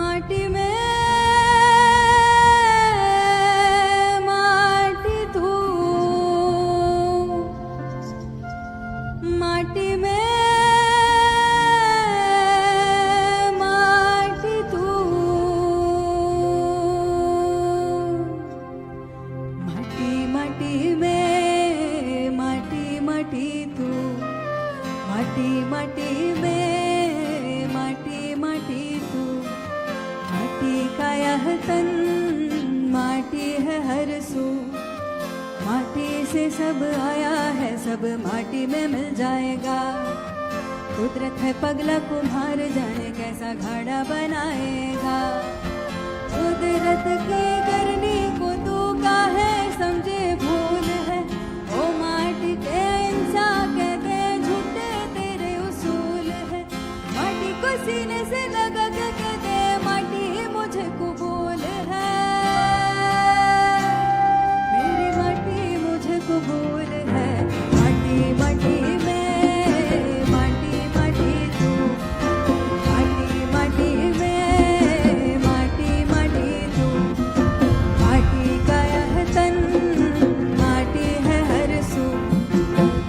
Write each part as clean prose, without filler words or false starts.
माटी में माटी तू, माटी में माटी तू, माटी माटी में माटी माटी तू, माटी माटी में माटी माटी तू, माटी का यह तन माटी है हर सू, माटी से सब आया है सब माटी में मिल जाएगा। कुदरत है पगला कुम्हार जाने कैसा घड़ा बनाएगा। कुदरत की करनी को तू काहे समझे भूल है, ओ माटी के इंसान कहते झूठे तेरे उसूल है। माटी को सीने से लगा के कहते माटी ही मुझे कबूल है, मेरी माटी मुझे कबूल है। माटी माटी में माटी माटी तू, माटी माटी में माटी माटी तू, माटी का यह तन माटी है हर सू,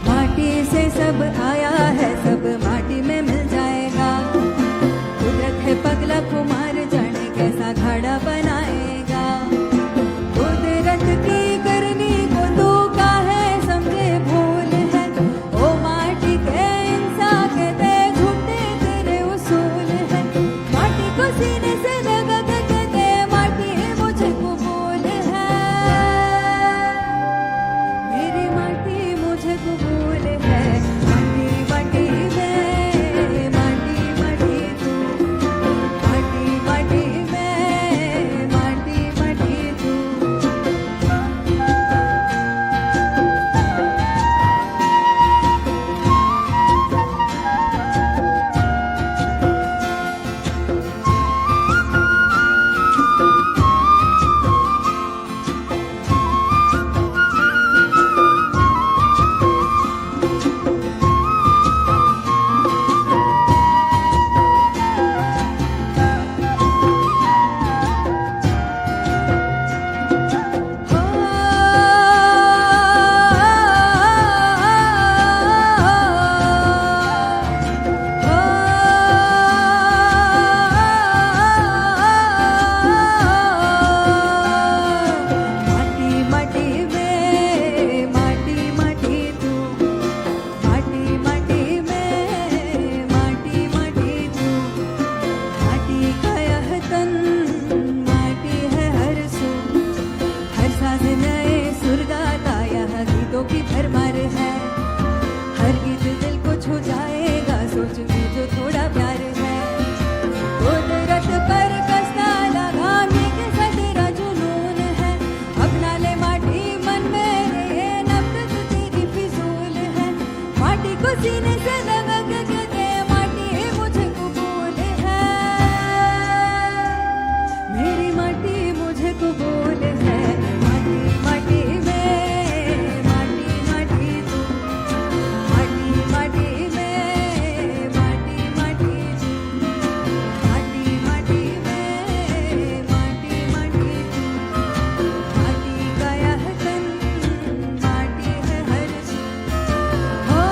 माटी से सब आया है सब माटी में मिल जाएगा। कुदरत है पगला कुमार जाने कैसा घड़ा बनाएगा। कुदरत की करनी को तू काहे समझे भूल है, ओ माटी के इंसान कहते झूठे तेरे उसूल है। माटी को सीने से लगा के कहते माटी ही मुझे कबूल है, मेरी माटी मुझे कबूल है। माटी माटी में माटी माटी तू, माटी माटी में माटी माटी तू। माटी माटी में माटी माटी तू, माटी माटी में माटी माटी तू, माटी का यह तन माटी है हर सू, हर साज नए सुर गाता यह गीतों की भरमार है। हर गीत दिल को छू जाएगा सोच में जो थोड़ा प्यार है। कुदरत पर कसता लगाने के तेरा जुनून है, अपना ले माटी मन में ये नफरत तेरी फिजूल है। माटी को सीने से लगा के कहते माटी ही मुझे कबूल है, मेरी माटी मुझे कबूल है। माटी माटी में माटी माटी तू, माटी माटी में माटी माटी तू, माटी माटी में माटी माटी तू, माटी का यह तन माटी है हर सू। ओ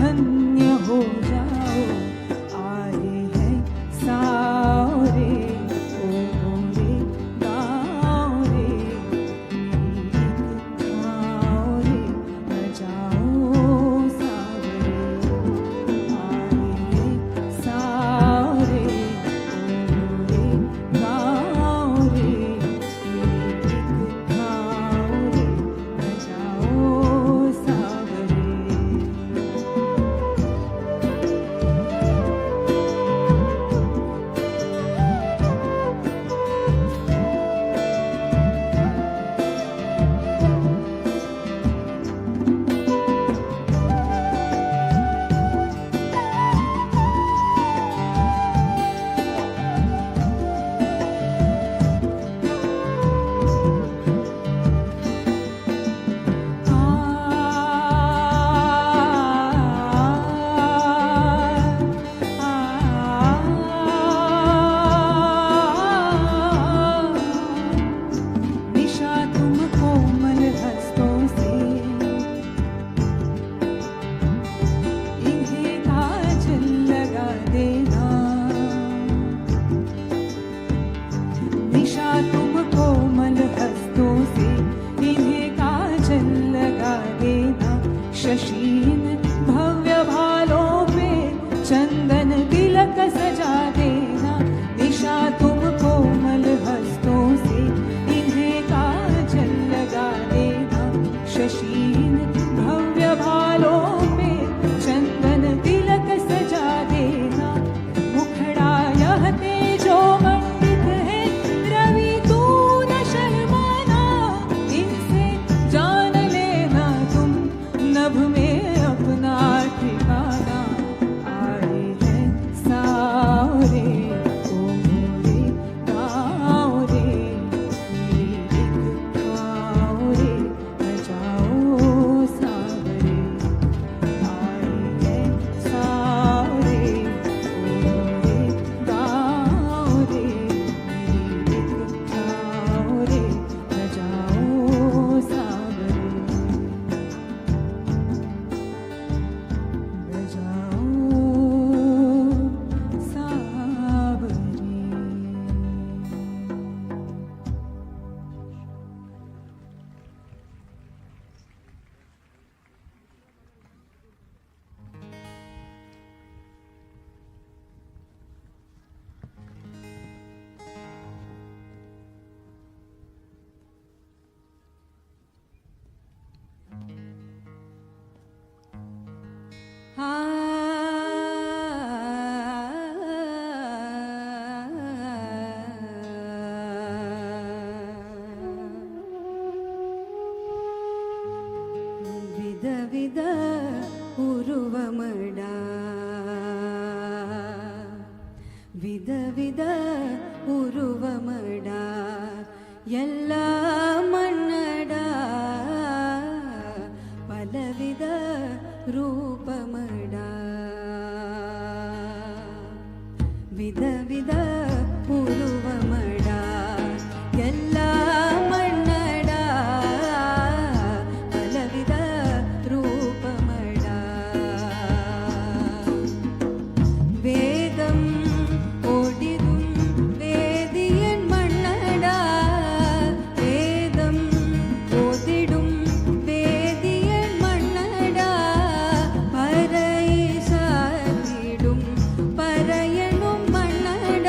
धन्य हो जाओ, आए हैं सारे ओ गोरे गाँव रे, गीत गाओ रे, बजाओ सावरे, आए हैं सारे ओ गोरे गाँव रे, गीत गाओ रे, बजाओ सावरे। निशा तुम कोमल हस्तों से इन्हें काजल लगा देना, निशा तुम कोमल हस्तों से इन्हें काजल लगा देना, शशीन भव्य भालों पे चंदन तिलक सजा देना, निशा तुम कोमल हस्तों से इन्हें काजल लगा देना, शशीन भव्य भालों पे चंदन तिलक सजा देना, मुखड़ा यह तेजो मंडित है, रवि तू न शर्माना, इनसे जान लेना तुम नभ में अपना ठिकाना, आए हैं सारे ओ गोरे गाँव रे, गीत गाओ रे, बजाओ सावरे, आए हैं सारे ओ गोरे गाँव रे, गीत गाओ रे, बजाओ सावरे, बजाओ सावरे। ವಿಧ ವಿಧ ಉರುವಮಡ, ವಿಧ ವಿಧ ಉರುವಮಡ, ಎಲ್ಲ ಮನ್ನಡ ಪಲವಿಧ ರೂಪಮಡ, ವಿಧ ವಿಧ ಉರುವಮಡ, ಎಲ್ಲ ಮನ್ನಡ ಪಲವಿಧ ರೂಪಮಡ, வேதம் ஓடிடும் வேதியன் மன்னடா, வேதம் ஓதிடும் வேதியன் மன்னடா, பறை சாத்திடும் பறையனும் மன்னடா,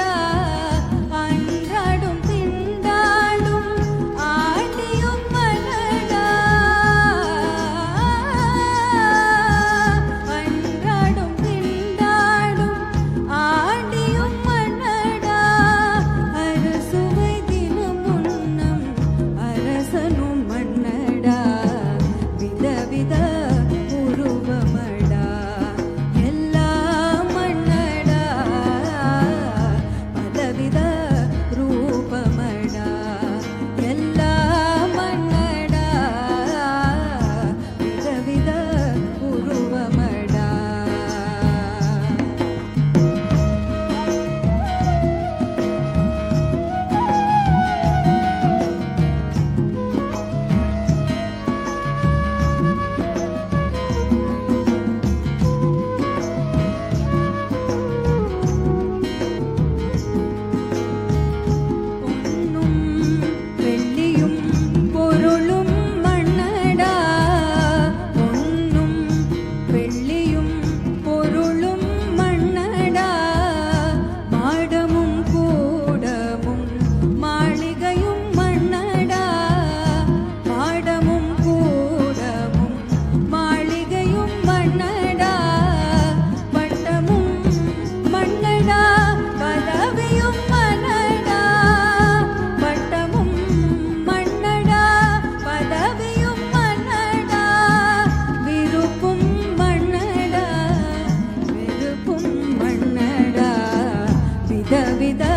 பலவித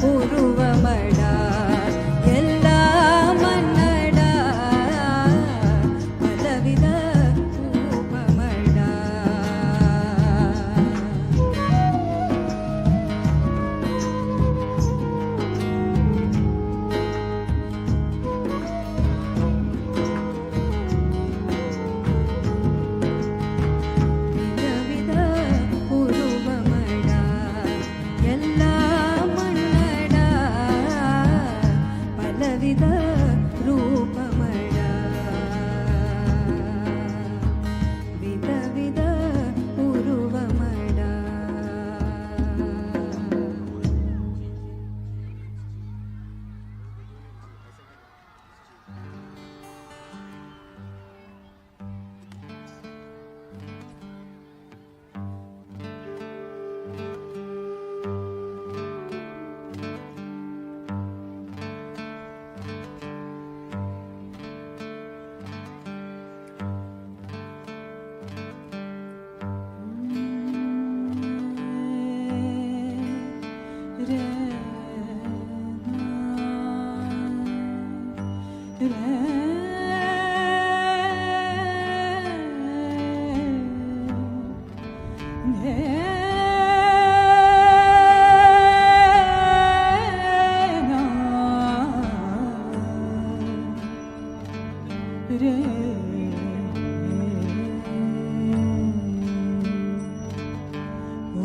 உருவமடா எல்லாம் மன்னடா பலவித ரூபமடா விதவித உருவமடா எல்லாம் மன்னடா பலவித ரூபமடா விதவித உருவமடா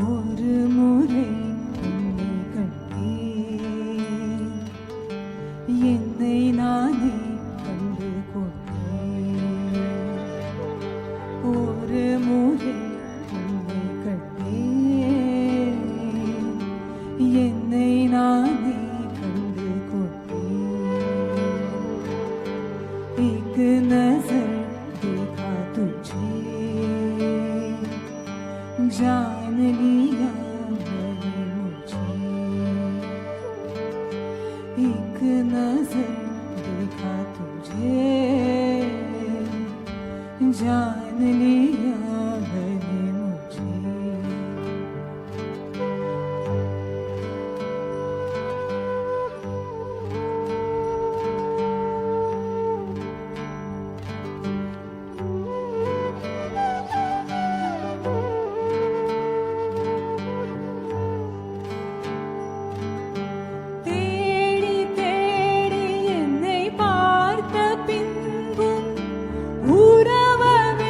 ஒரு முறை உன்னை கண்டேன் என்னை நானே கண்டு கொண்டேன் ஒரு முறை உன்னை கண்டேன் என்னை நானே கண்டு கொண்டேன் एक नजर देखा तुझे जान लिया मैंने मुझे एक नजर देखा तुझे जान लिया मैंने मुझे தேடி தேடி என்னை பார்த்த பின்பும் உறவவே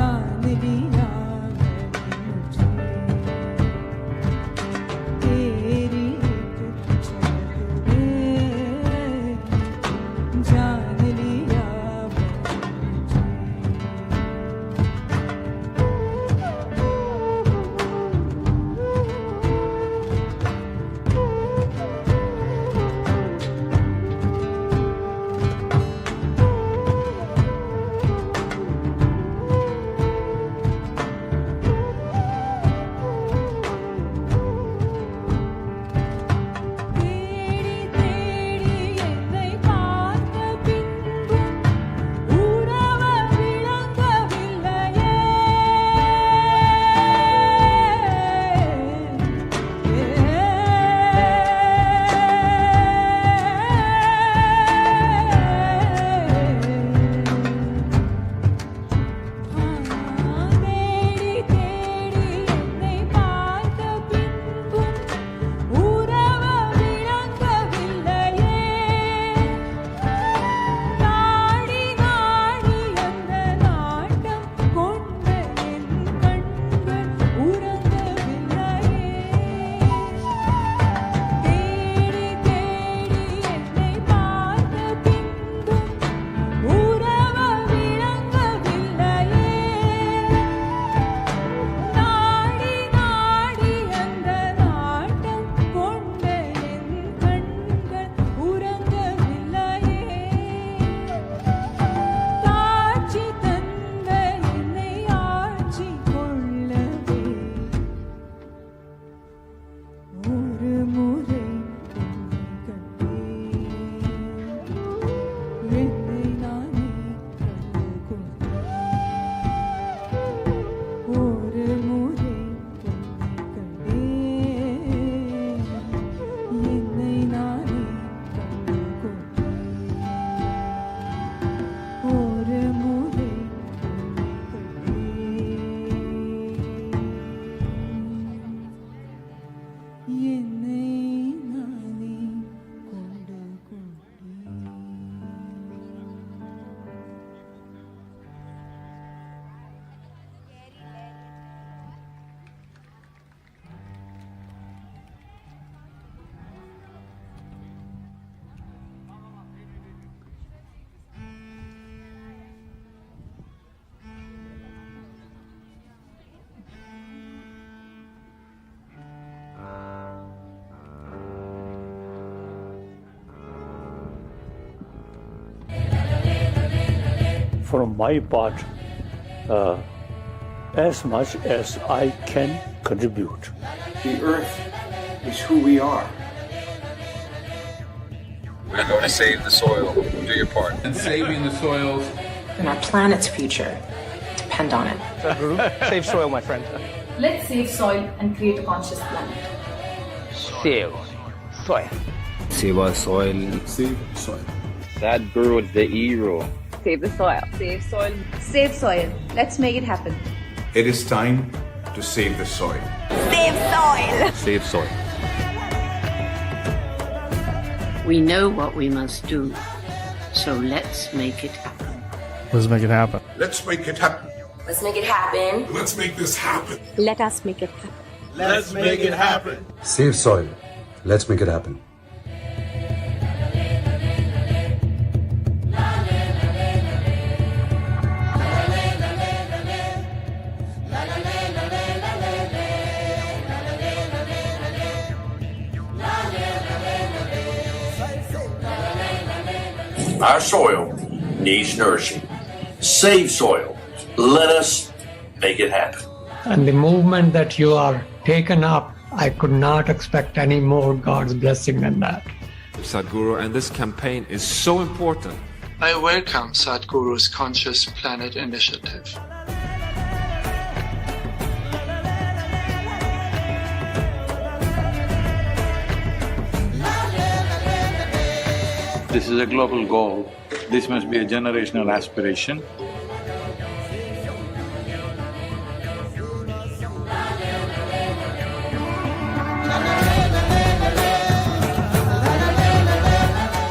जान लिया मुझे तेरी झलक में जान लिया From my part, as much as I can contribute. The earth is who we are. We're going to save the soil. Do your part. And saving the soils. And our planet's future depend on it. Sadhguru, save soil, my friend. Let's save soil and create a conscious planet. Save soil. Save our soil. Save soil. Sadhguru is the hero. Save the soil. Save soil. Save soil. Let's make it happen. It is time to save the soil. Save soil. Save soil. We know what we must do, so let's make it happen. Let's make it happen. Let's make it happen. Let's make it happen. Let's make this happen. Let us make it happen. Let's make it happen. Save soil. Let's make it happen. Our soil needs nourishing. Save soil. Let us make it happen. And the movement that you are taken up, I could not expect any more God's blessing than that. Sadhguru, and this campaign is so important. I welcome Sadhguru's Conscious Planet Initiative. This is a global goal. This must be a generational aspiration.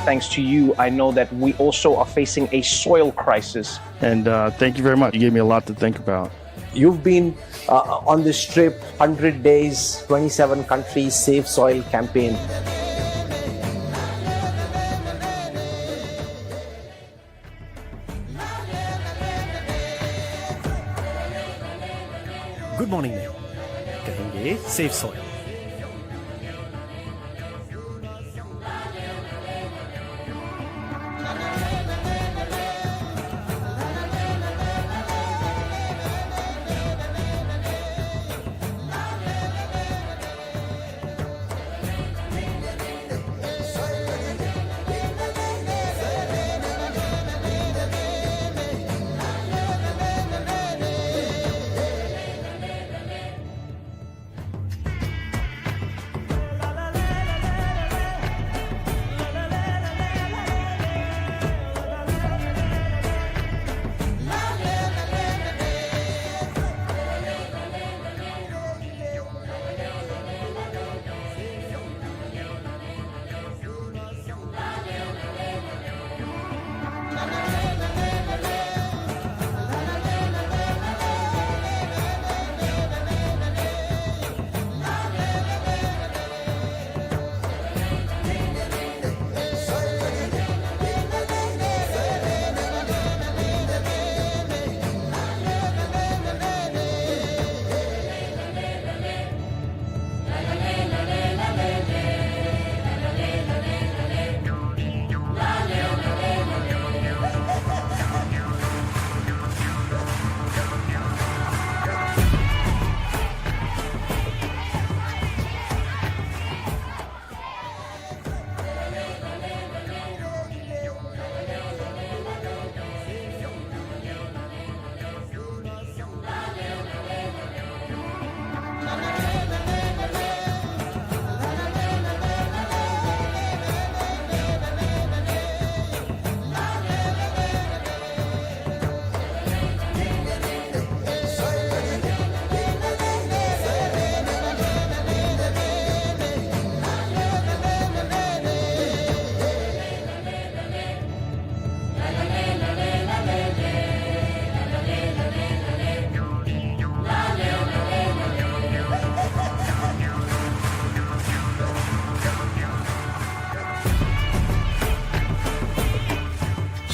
thanks to you, I know that we also are facing a soil crisis. And thank you very much. You gave me a lot to think about. You've been on this trip, 100 days, 27 countries, Save Soil campaign. Good morning नहीं कहेंगे safe soil.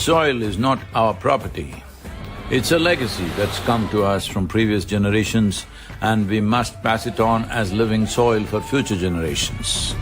Soil is not our property. It's a legacy that's come to us from previous generations, and we must pass it on as living soil for future generations.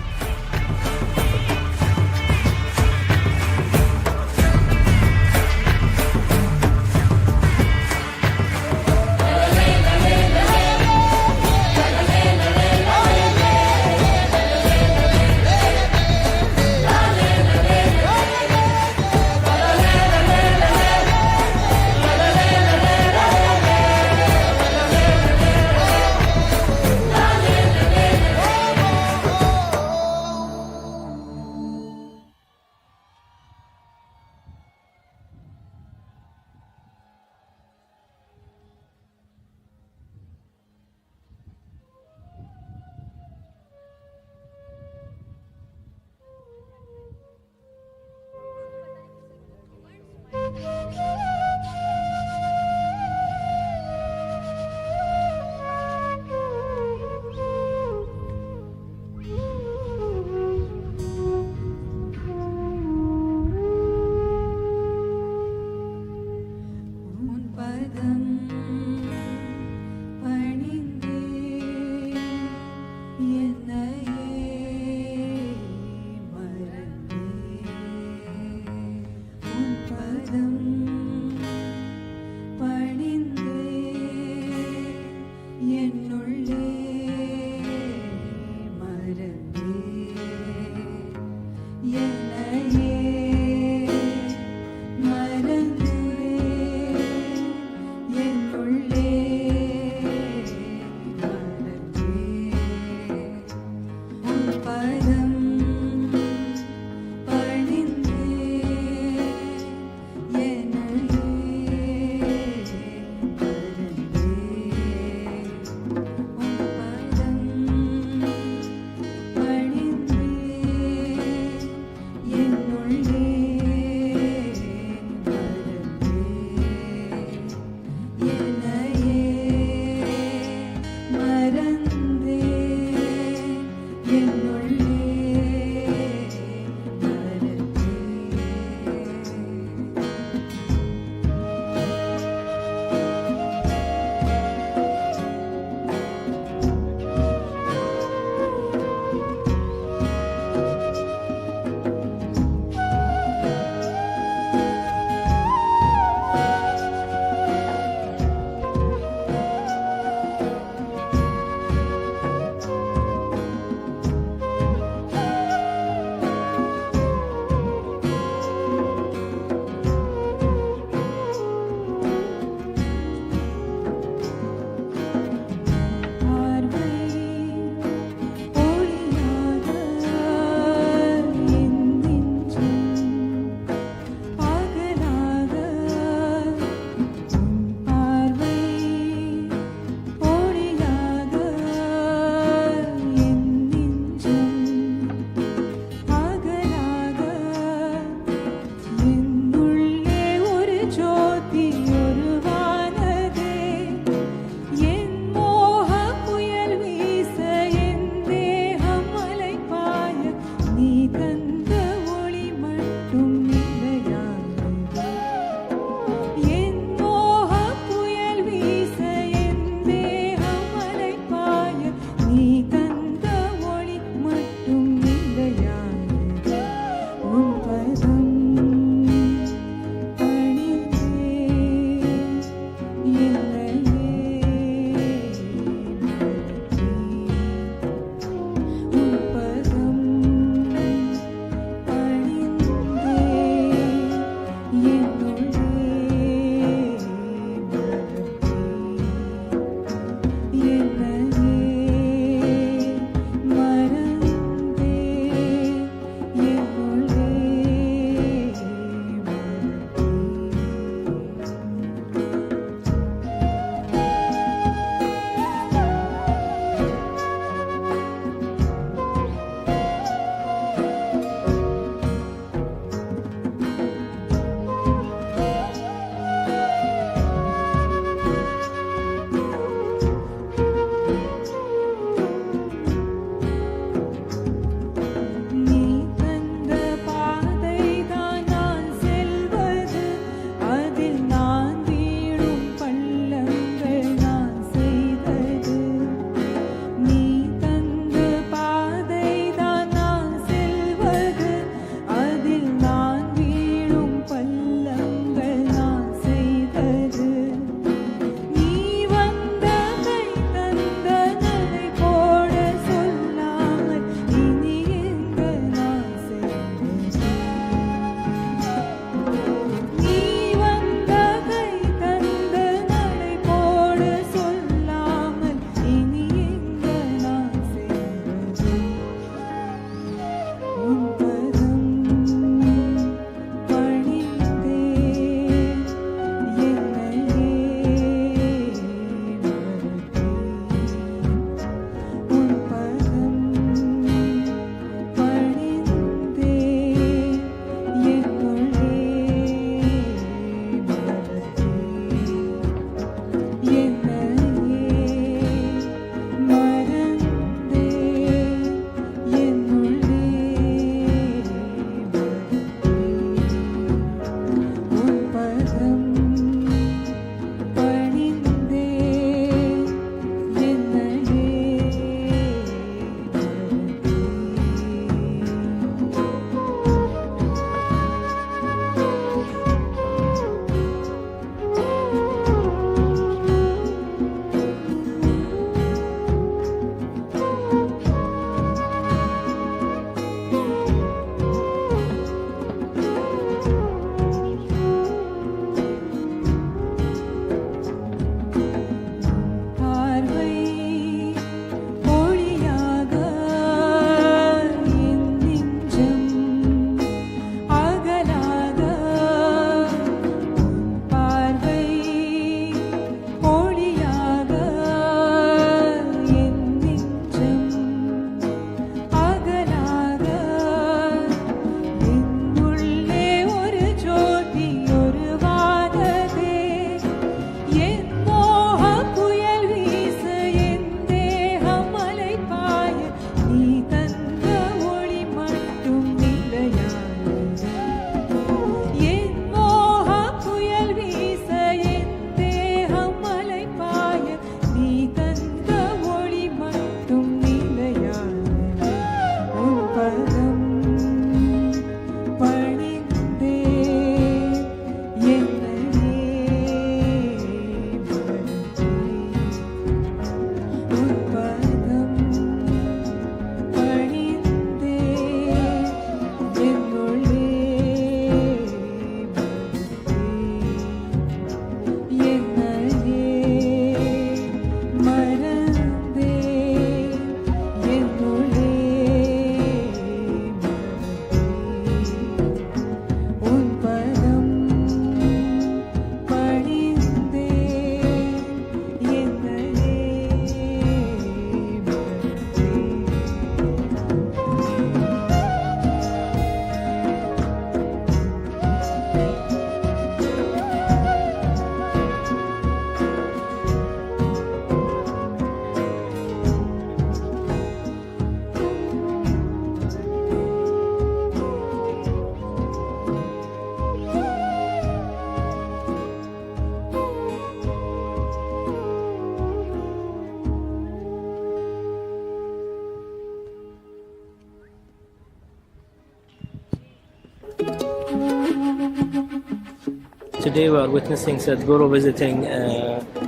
today we are witnessing Sadguru visiting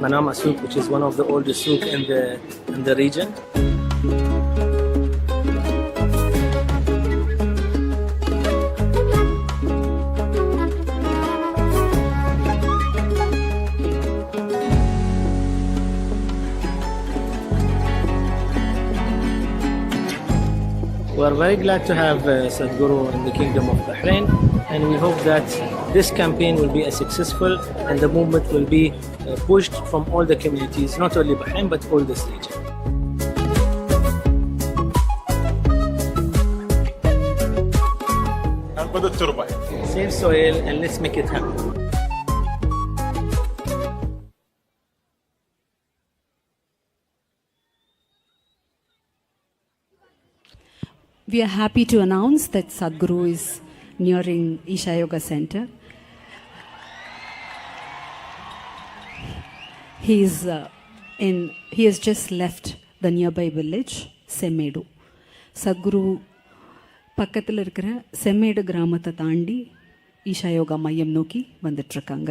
Manama Souk, which is one of the oldest souk in the region. We are very glad to have Sadguru in the Kingdom of Bahrain, and we hope that this campaign will be successful and the movement will be pushed from all the communities, not only Bahrain but all this region. Save soil and let's make it happen. We are happy to announce that Sadguru is nearing Isha Yoga Center. He has just left the nearby village, Semmedu. Sadguru பக்கத்தில் இருக்கிற செம்மேடு கிராமத்தை தாண்டி ஈஷா யோகா மையம் நோக்கி வந்துட்டுருக்காங்க.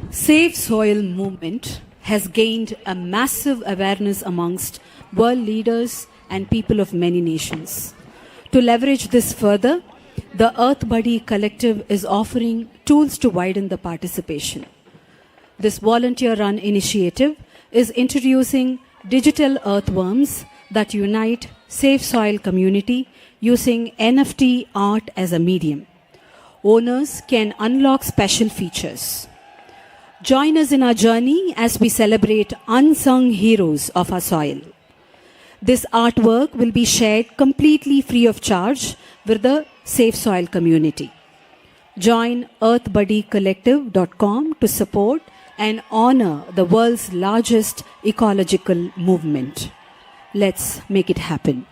Save Soil movement has gained a massive awareness amongst world leaders and people of many nations. To leverage this further, the Earth Buddy Collective is offering tools to widen the participation. This volunteer-run initiative is introducing digital earthworms that unite Save Soil community using NFT art as a medium. Owners can unlock special features. Join us in our journey as we celebrate unsung heroes of our soil. This artwork will be shared completely free of charge with the Save Soil community. Join earthbuddycollective.com to support and honor the world's largest ecological movement. Let's make it happen.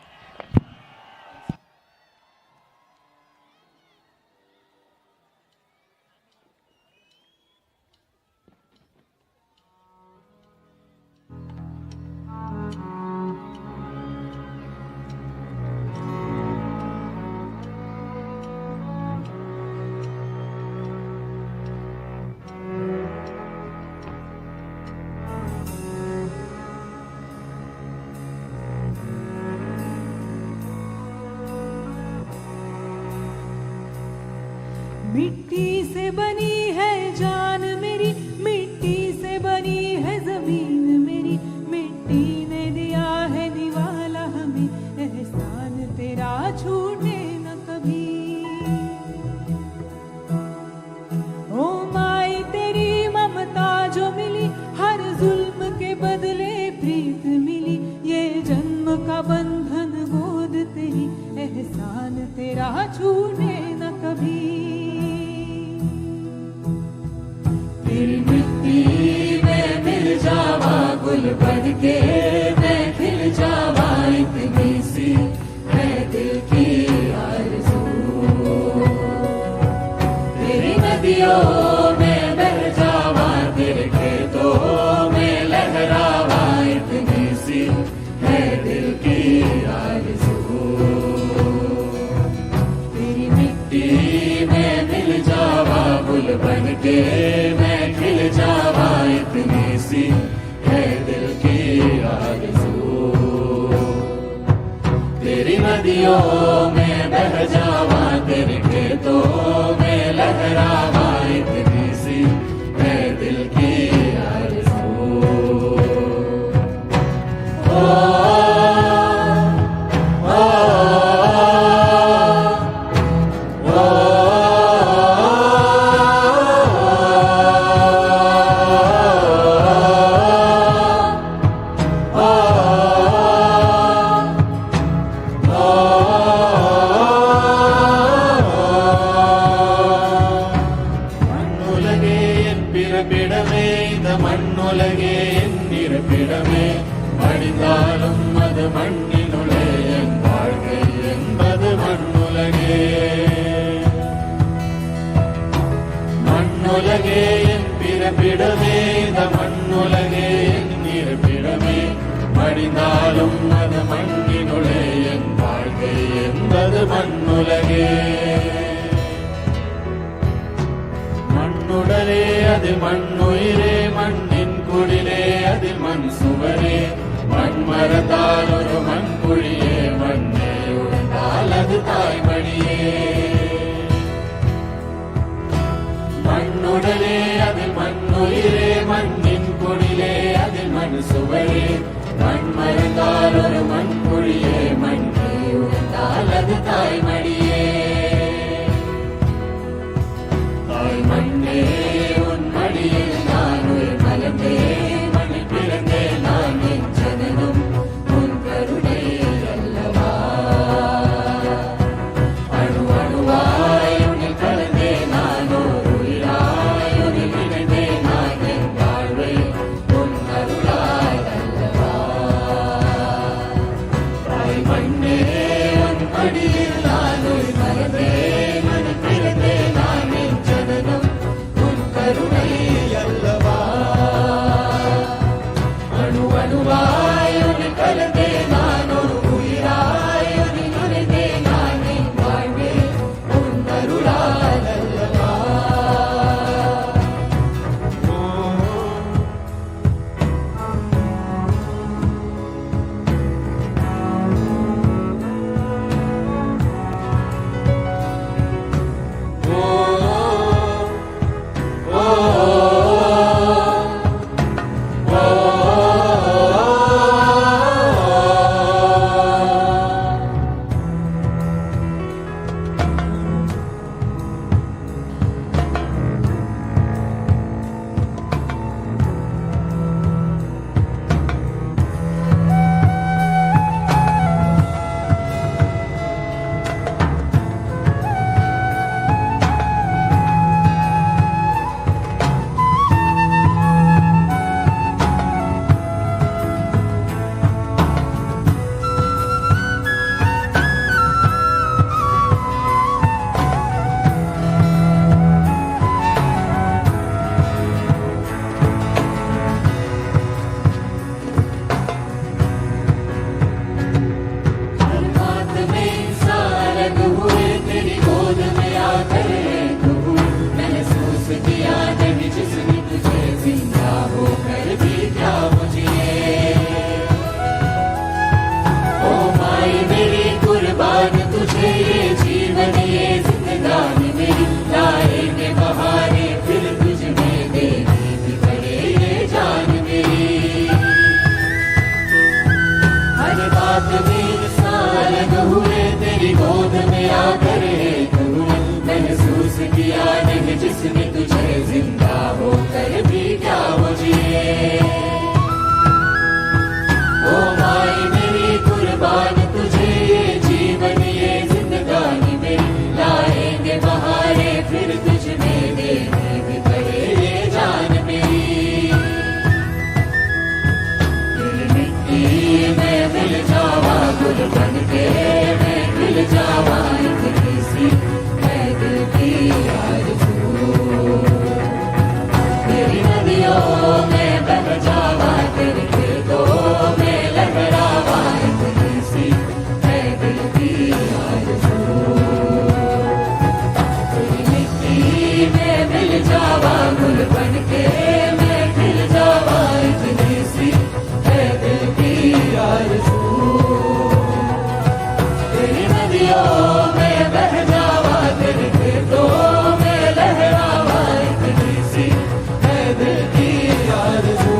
मिट्टी से बनी है जान मेरी, मिट्टी से बनी है जमीन मेरी, मिट्टी ने दिया है निवाला हमें, एहसान तेरा छूटे न कभी। ओ माई तेरी ममता जो मिली, हर जुल्म के बदले प्रीत मिली, ये जन्म का बंधन गोद तेरी, एहसान तेरा छूटे न कभी। तेरी मिट्टी में मिल जावा गुल बन के, मैं खिल जावा इतनी सी है दिल की आरज़ू। तेरी नदियों में बह जावा, तेरे खेतों में लहरावा इतनी सी है दिल की आरज़ू। तेरी मिट्टी में मिल जावा गुल बन के, खिल जावा इतनी सी है दिल की आरज़ू। तेरी नदियों में बह जावा, तेरे खेतों में लहरावा इतनी सी है दिल की आरज़ू। மண்ணுடலே அதில் மண்ணுயிரே, மண்ணின் குடிலே அதில் மண் சுவரே, மண் மரத்தால் ஒரு மண்குழியே, மண்ணே உழுந்தால் அது தாய்மடியே। மண்ணுடலே அதில் மண்ணுயிரே, மண்ணின் குடிலே அதில் மண் சுவரே, மண் மரத்தால் ஒரு மண்குழியே, மண்ணே உழுந்தால் அது தாய்மடியே। மண்ணே உன் மடியில் நான் உயிர் மலர்ந்தேன், மண்ணில் பிறந்தேன் நான் என் ஜனனம் உன் கருணை அல்லவா। அணு அணுவாய் உன்னில் கலந்தேன் நான் ஓர் உயிராய், உன்னில் இணைந்தேன் நான் என் வாழ்வை உன் அருளாய் அல்லவா। தாய் மண்ணே உன் மடியில் நான் உயிர் மலர்ந்தேன், மண்ணில் பிறந்தேன் நான் என் ஜனனம் கருணை அல்லவா। அணு அணுவாய் உன்னில் கலந்தே நான் ஒரு உயிராய், உன்னில் நுழைந்தே நான் என் வாழ்வே உன் அருளால் அல்லவா। जिसने तुझे जिंदा होकर भी क्या मुझे। ओ माई मेरी कुर्बान तुझे ये जीवन ये जिंदगानी मेरी लाएंगे बहारे फिर तुझ में देने भी पड़े ये जान मेरी। हर बात में अलग हुए तेरी गोद में आकर एक हुए महसूस किया नहीं जिसने तुझे जिंदा होकर भी क्या मुझे। ओ माई मेरी कुर्बान तुझे ये जीवन ये जिंदगानी मेरी लाएंगे बहारे फिर तुझ में देने भी पड़े ये जान मेरी। दिल मिट्टी में मिल जावा गुल बन के मैं मिल जावा इतनी सी मैं दिल की आरज़ू। तेरी नदियों में बह जावा तेरे खेतों में लहरावा इतनी सी मैं दिल की आरज़ू। तेरी मिट्टी में मिल जावा गुल बन के मैं खिल जावा इतनी सी मैं दिल की आरज़ू। तेरी नदियों में बह जावा तेरे खेतों में लहरावा इतनी सी है दिल की आरज़ू।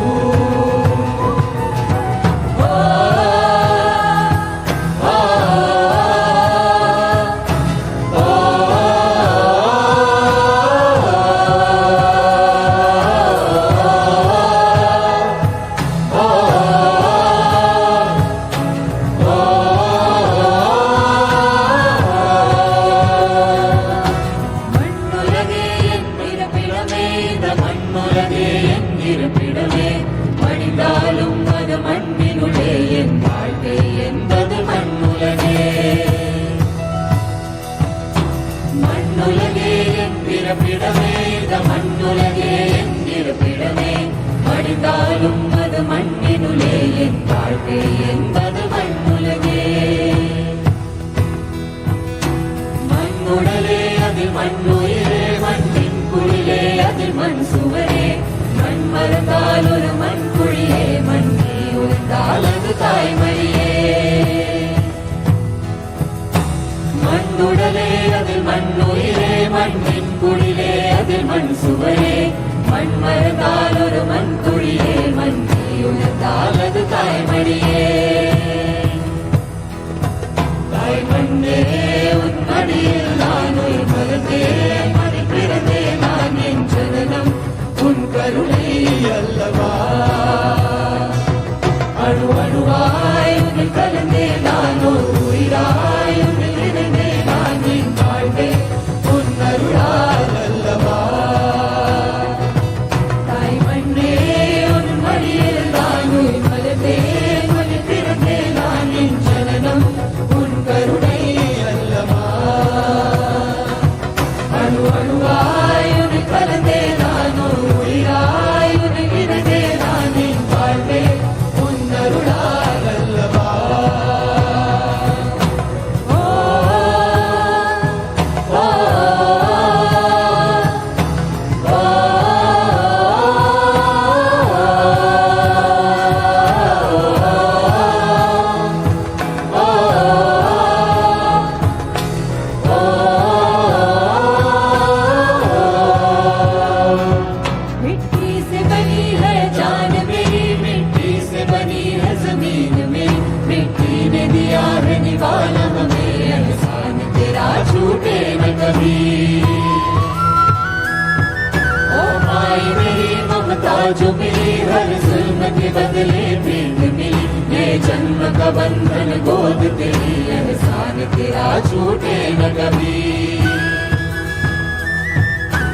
जो मिली हर जुल्म के बदले प्रीत मिली ये जन्म का बंधन गोद तेरी एहसान तेरा छूटे न कभी।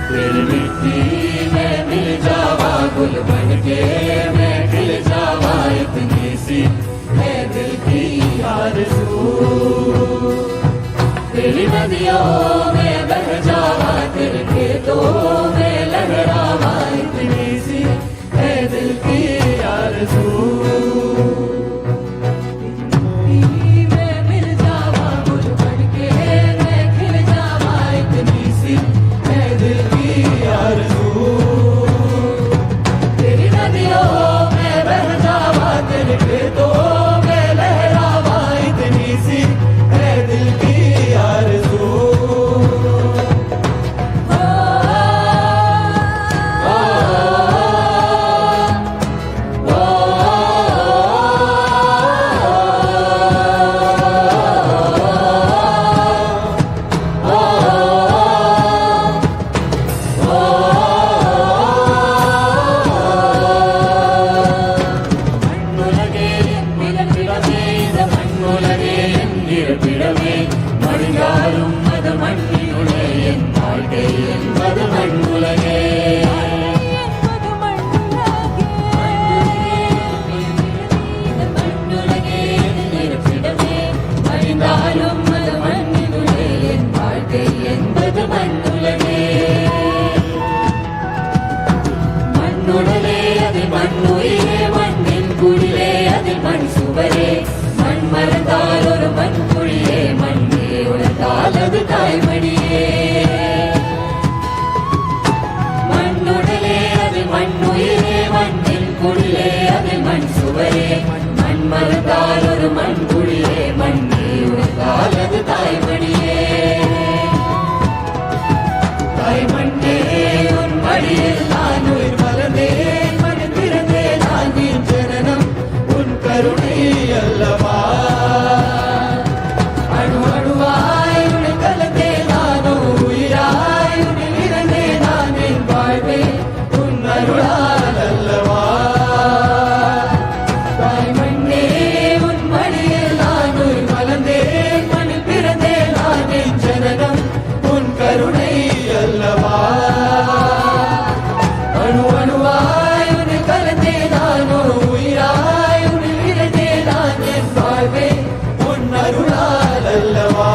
तेरी मिट्टी में मिल जावा गुल बन के मैं खिल जावा इतनी सी है दिल की आरज़ू। तेरी नदियों में बह जावा तेरे खेतों में लहरावा इतनी सी है दिल की आरज़ू। में मिल जावा गुल बन के मैं खिल जावा इतनी सी है दिल की आरज़ू। மண்ணுடலே அதில் மண்ணுயிரே மண்ணின் குடிலே அதில் மண் சுவரே மண் மறந்தால் ஒரு மண் குழியே மண்ணே உழைத்தால் அது தாய்மடியே மண்ணுடலே அதில் மண்ணுயிரே மண்ணின் குடிலே அதில் மண் சுவரே மண் மறந்தால் ஒரு மண் குழியே மண்ணே உழைத்தால் அது தாய்மடியே தாய்மண்ணே உன் மடியில் நான் உயிர் மலர்ந்தேன் மண் பிறந்தேன் நான் என் ஜனனம் உன் கருணை அல்லவா அணு அணுவாய் உன்னை கலந்தேன் நானோ உயிராய் உன்னில் இறந்தேன் நான் என் வாழ்வே உன் அருளால் அல்லவா தாய்மண்ணே உன் மடியில் நான் உயிர் மலர்ந்தேன் மண் பிறந்தேன் நான் என் ஜனனம் உன் கருணை அல்லவா அணு அணுவாய் உன்னை கலந்தே நானோ உயிராய் உன்னில் இறந்தே நான் என் வாழ்வே உன் அருளால் அல்லவா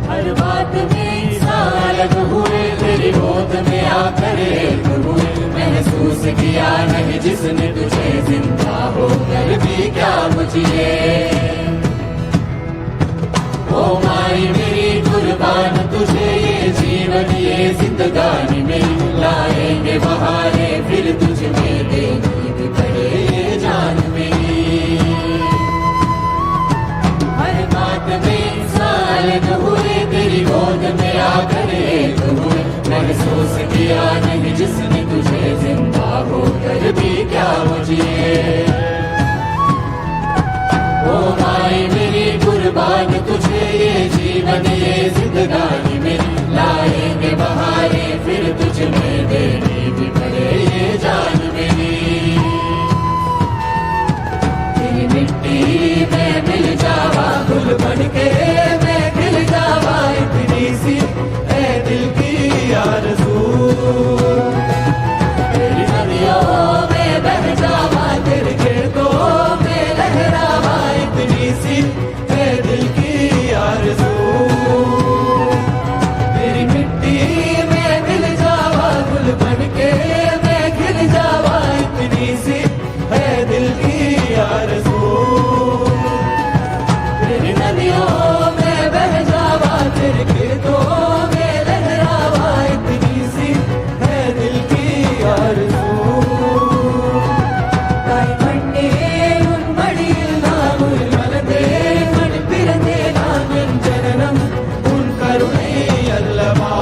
हर बात में इंसान अलग हुए तेरी गोद में आकर एक हुए महसूस किया नहीं जिसने तुझे जिंदा होकर भी क्या मुझे ओ माई मेरी कुर्बान तुझे ये जीवन ये जिंदगानी में लाएंगे बहारे फिर तुझ में देनी भी पड़े ये जान मेरी हर बात में इंसान हुए तेरी गोद में आकर एक हुए महसूस किया नहीं जिसने तुझे जिंदा होकर भी क्या मुझे ओ माई मेरी कुर्बान तुझे ये जीवन ये जिंदगानी में लाएंगे बहारे फिर तुझ में देनी भी पड़े ये जान मेरी तेरी मिट्टी में मिल जावा गुल बन के मैं खिल जावा इतनी सी है दिल की आरज़ू तेरी नदियों में बह जावा तेरे खेतों में लहरावा इतनी सी है दिल की आरज़ू तेरी मिट्टी में मिल जावा गुल बन के मैं खिल जावा इतनी सी है दिल की आरज़ू तेरी नदियों में बह जावा तेरे खेतों में लहरावा इतनी सी है दिल की आरज़ू ताईमण्णे उन मडियल नाम मलदे मन पिरदे नाम जननम उन करुणे अल्लवा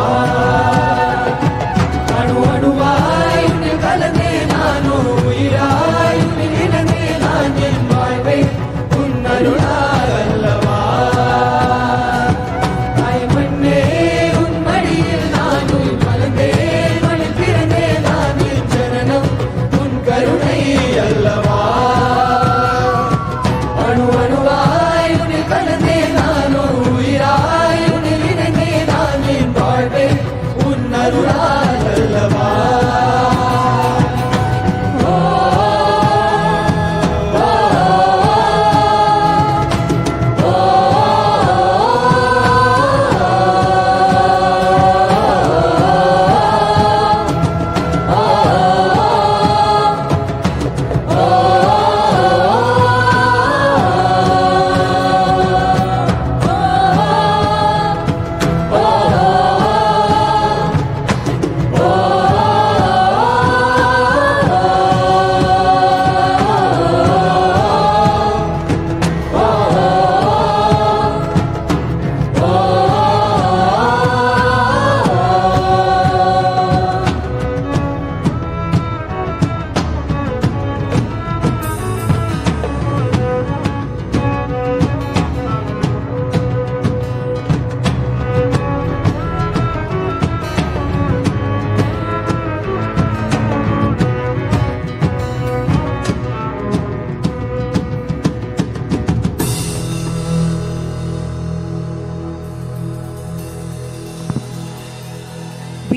अणु अणुवाय उन कलदे नानो उयराय उन निलदे नान वाळवे उन Arunachal अल्लवा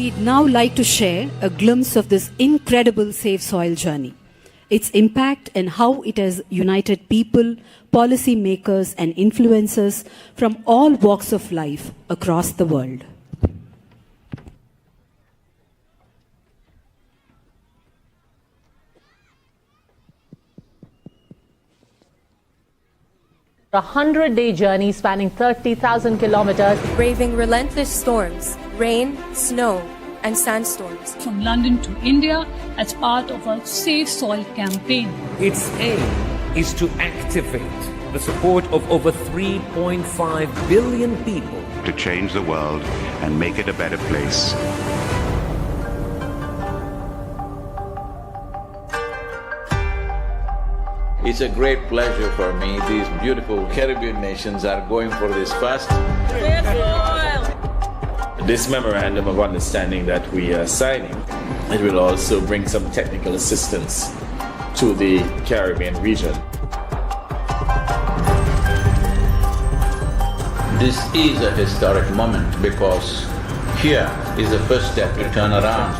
We'd now like to share a glimpse of this incredible Save Soil journey, its impact and how it has united people, policy makers and influencers from all walks of life across the world. A 100-day journey spanning 30,000 kilometers. Braving relentless storms, rain, snow, and sandstorms. From London to India as part of a Save Soil campaign. Its aim is to activate the support of over 3.5 billion people. To change the world and make it a better place. It's a great pleasure for me. These beautiful Caribbean nations are going for this first. This memorandum of understanding that we are signing, it will also bring some technical assistance to the Caribbean region. This is a historic moment because here is the first step to turn around.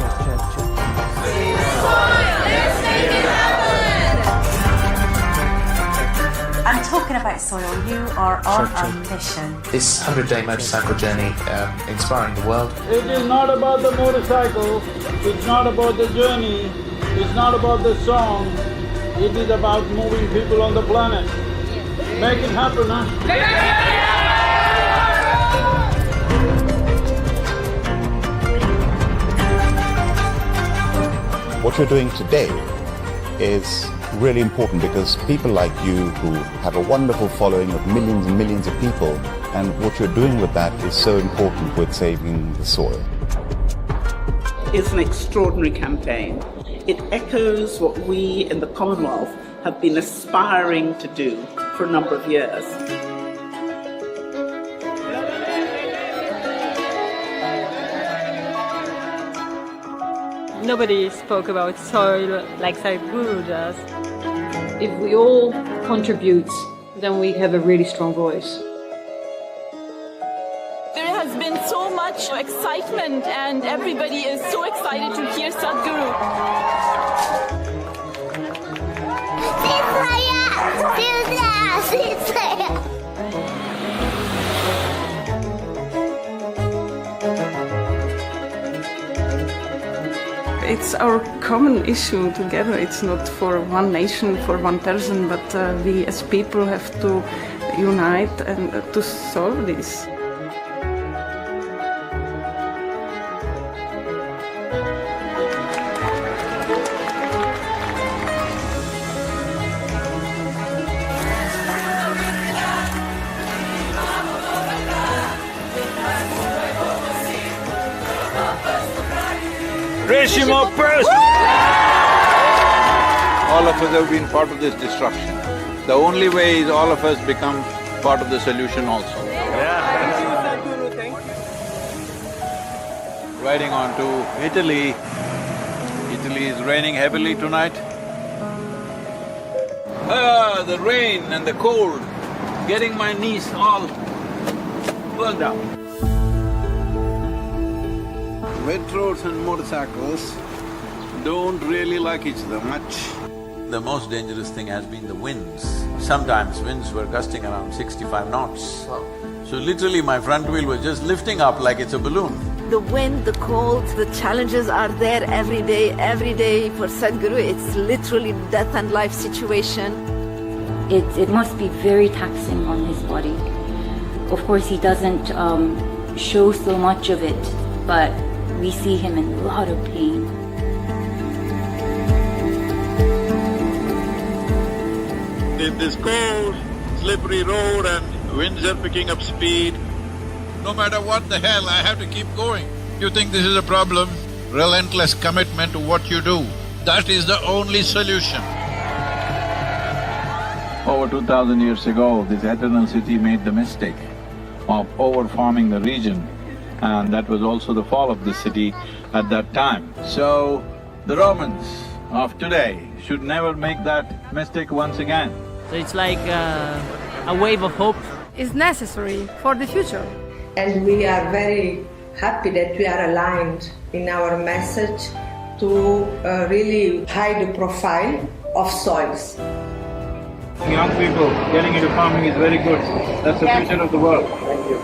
I'm talking about soil. You are on a mission. This 100-day motorcycle journey inspiring the world. It is not about the motorcycle, it's not about the journey, it's not about the song, it is about moving people on the planet. Make it happen, huh? What you're doing today is really important because people like you who have a wonderful following of millions and millions of people, and what you're doing with that is so important with saving the soil. It's an extraordinary campaign. It echoes what we in the Commonwealth have been aspiring to do for a number of years. Nobody spoke about soil like Sadhguru does. If we all contribute, then we have a really strong voice. There has been so much excitement and everybody is so excited to hear Sadhguru. It's our common issue together. It's not for one nation, for one person, but we as people have to unite and to solve this. All of us have been part of this destruction. The only way is all of us become part of the solution also. Riding on to Italy. Italy is raining heavily tonight. The rain and the cold, getting my knees all burned out. Metros and motorcycles don't really like each other much. The most dangerous thing has been the winds. Sometimes winds were gusting around 65 knots. So literally my front wheel was just lifting up like it's a balloon. The wind, the cold, the challenges are there every day. Every day for Sadhguru, it's literally death and life situation. It must be very taxing on his body. Of course, he doesn't show so much of it, but we see him in a lot of pain. In this cold, slippery road and winds are picking up speed, no matter what the hell, I have to keep going. You think this is a problem? Relentless commitment to what you do. That is the only solution. Over 2,000 years ago, this eternal city made the mistake of overfarming the region, and that was also the fall of the city at that time. So, the Romans of today should never make that mistake once again. So it's like a wave of hope. It's necessary for the future. And we are very happy that we are aligned in our message to really hide the profile of soils. Young people getting into farming is very good. That's the future of the world. Thank you.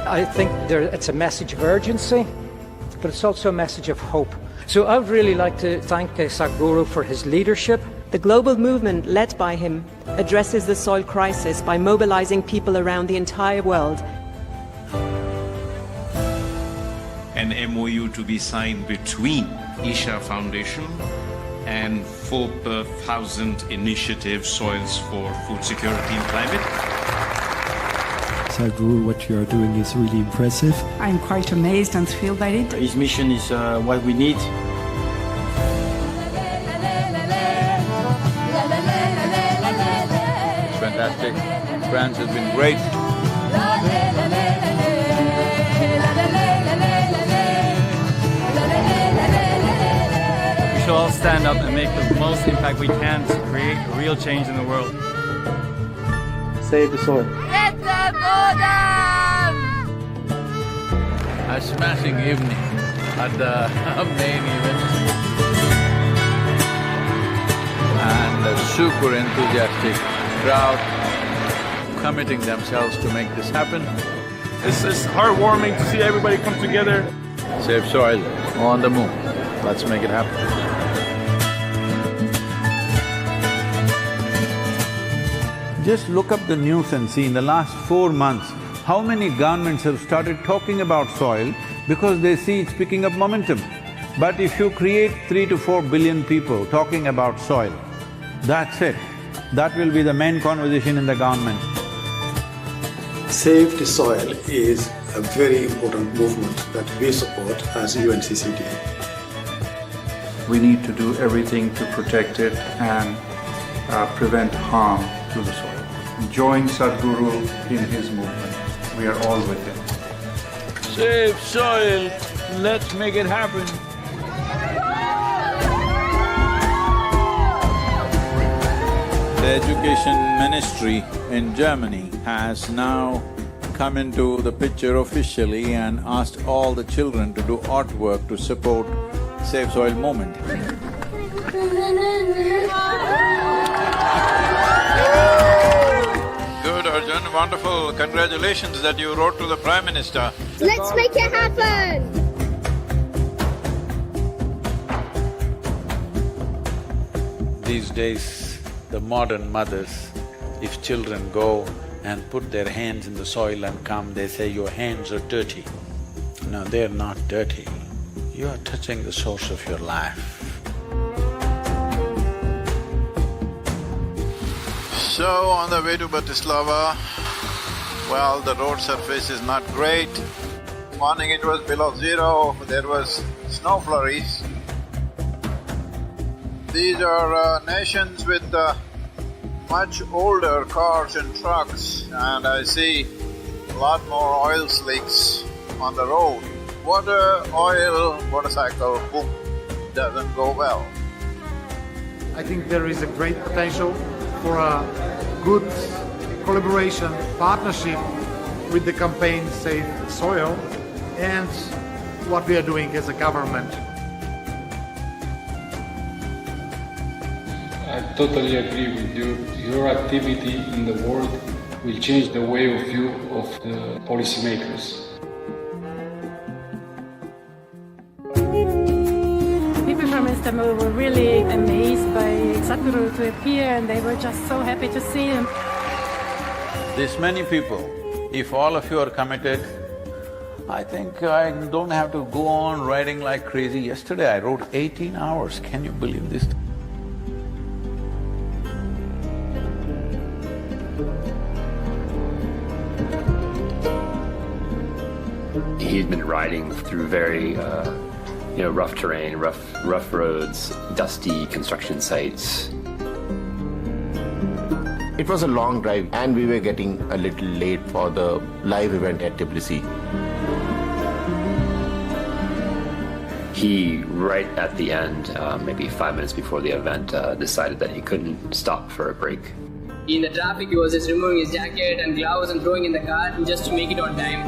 I think it's a message of urgency, but it's also a message of hope. So I would really like to thank Sadhguru for his leadership. The global movement led by him addresses the soil crisis by mobilizing people around the entire world. An MOU to be signed between Isha Foundation and 4,000 initiative Soils for Food Security and Climate. Sadhguru, what you are doing is really impressive. I'm quite amazed and thrilled by it. His mission is what we need. It's fantastic. France has been great. We should all stand up and make the most impact we can to create a real change in the world. Save the soil. A smashing evening at the main event. And a super enthusiastic crowd committing themselves to make this happen. It's heartwarming to see everybody come together. Save soil on the move. Let's make it happen. Just look up the news and see in the last 4 months, how many governments have started talking about soil because they see it's picking up momentum. But if you create 3 to 4 billion people talking about soil, that's it. That will be the main conversation in the government. Save the Soil is a very important movement that we support as UNCCD. We need to do everything to protect it and prevent harm to the soil. Join Sadhguru in his movement. We are all with him. Save soil, let's make it happen. The Education Ministry in Germany has now come into the picture officially and asked all the children to do artwork to support Save Soil movement. Good, Arjun, wonderful. Congratulations that you wrote to the Prime Minister. Let's make it happen! These days, the modern mothers, if children go and put their hands in the soil and come, they say, your hands are dirty. No, they're not dirty. You are touching the source of your life. So, on the way to Bratislava, well, the road surface is not great. Morning it was below zero, there was snow flurries. These are nations with much older cars and trucks, and I see a lot more oil slicks on the road. Water, oil, motorcycle, boom, doesn't go well. I think there is a great potential for a good collaboration, partnership with the campaign Save Soil and what we are doing as a government. I totally agree with you. Your activity in the world will change the way of view of the policymakers. People from Istanbul were really amazed by Sadhguru to appear, and they were just so happy to see him. This many people, if all of you are committed, I think I don't have to go on writing like crazy. Yesterday I wrote 18 hours, can you believe this? He'd been riding through very, rough terrain, rough roads, dusty construction sites. It was a long drive and we were getting a little late for the live event at Tbilisi. He, right at the end, maybe 5 minutes before the event, decided that he couldn't stop for a break. In the traffic, he was just removing his jacket and gloves and throwing in the car just to make it on time.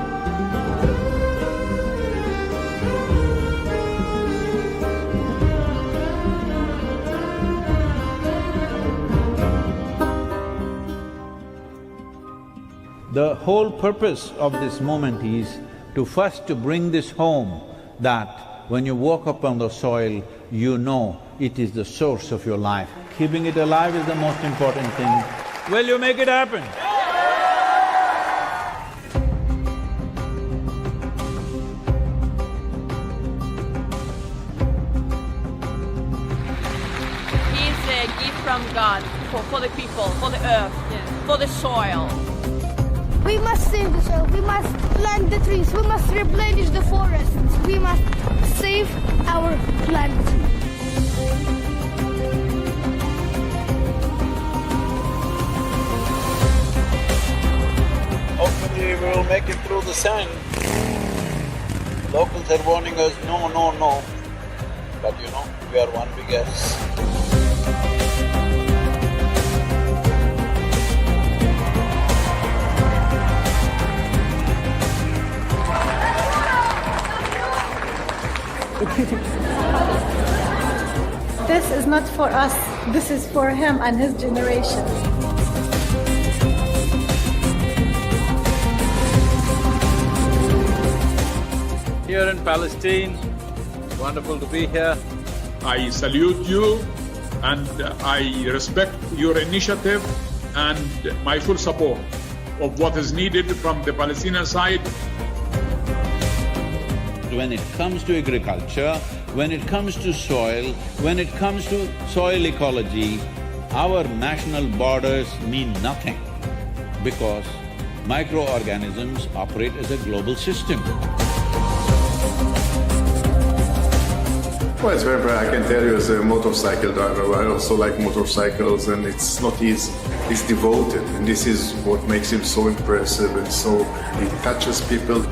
The whole purpose of this moment is to first to bring this home, that when you walk up on the soil, you know it is the source of your life. Keeping it alive is the most important thing. Will you make it happen? It's a gift from God for the people, for the earth, for the soil. We must save the soil, we must plant the trees, we must replenish the forests, we must save our planet. Hopefully we will make it through the sand. Locals are warning us, no, no, no. But you know, we are one big S. This is not for us, this is for him and his generation. Here in Palestine, wonderful to be here. I salute you and I respect your initiative and my full support of what is needed from the Palestinian side. When it comes to agriculture, when it comes to soil, when it comes to soil ecology, our national borders mean nothing because microorganisms operate as a global system. Well, it's very bright. I can tell you as a motorcycle driver, I also like motorcycles and it's not easy. He's devoted and this is what makes him so impressive and so… he touches people.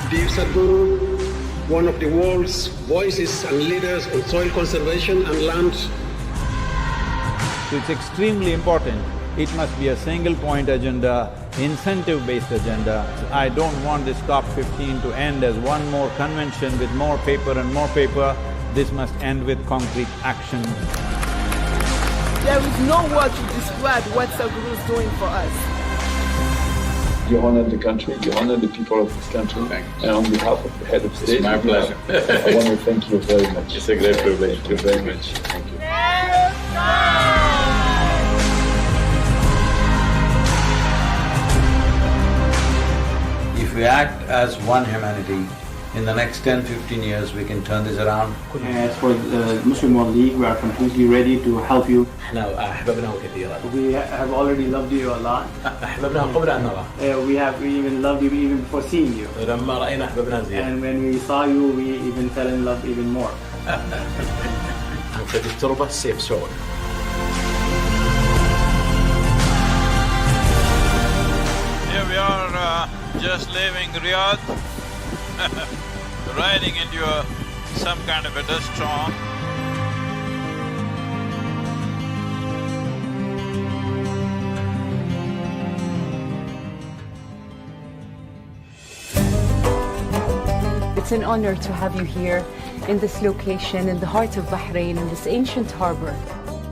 Dear Sadhguru, one of the world's voices and leaders on soil conservation and land. So it's extremely important. It must be a single-point agenda, incentive-based agenda. I don't want this COP15 to end as one more convention with more paper and more paper. This must end with concrete action. There is no word to describe what Sadhguru is doing for us. You honor the country, you honor the people of this country. And on behalf of the head of state, it's my pleasure. I want to thank you very much. It's a great privilege. Thank you very much. Thank you. If we act as one humanity, in the next 10-15 years we can turn this around. As for the Muslim World League, we are completely ready to help you. We have already loved you a lot. We even loved you even before seeing you. And when we saw you, we even fell in love even more. Here we are just leaving Riyadh, riding into some kind of a dust storm. It's an honor to have you here in this location, in the heart of Bahrain, in this ancient harbor.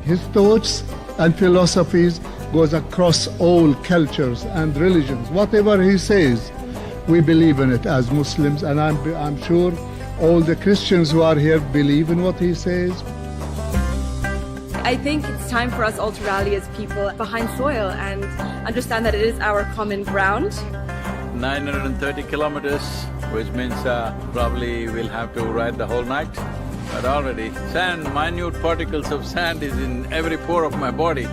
His thoughts and philosophies goes across all cultures and religions. Whatever he says, we believe in it as Muslims, and I'm sure all the Christians who are here believe in what he says. I think it's time for us all to rally as people behind soil and understand that it is our common ground. 930 kilometers, which means probably we'll have to ride the whole night. But already, sand, minute particles of sand is in every pore of my body.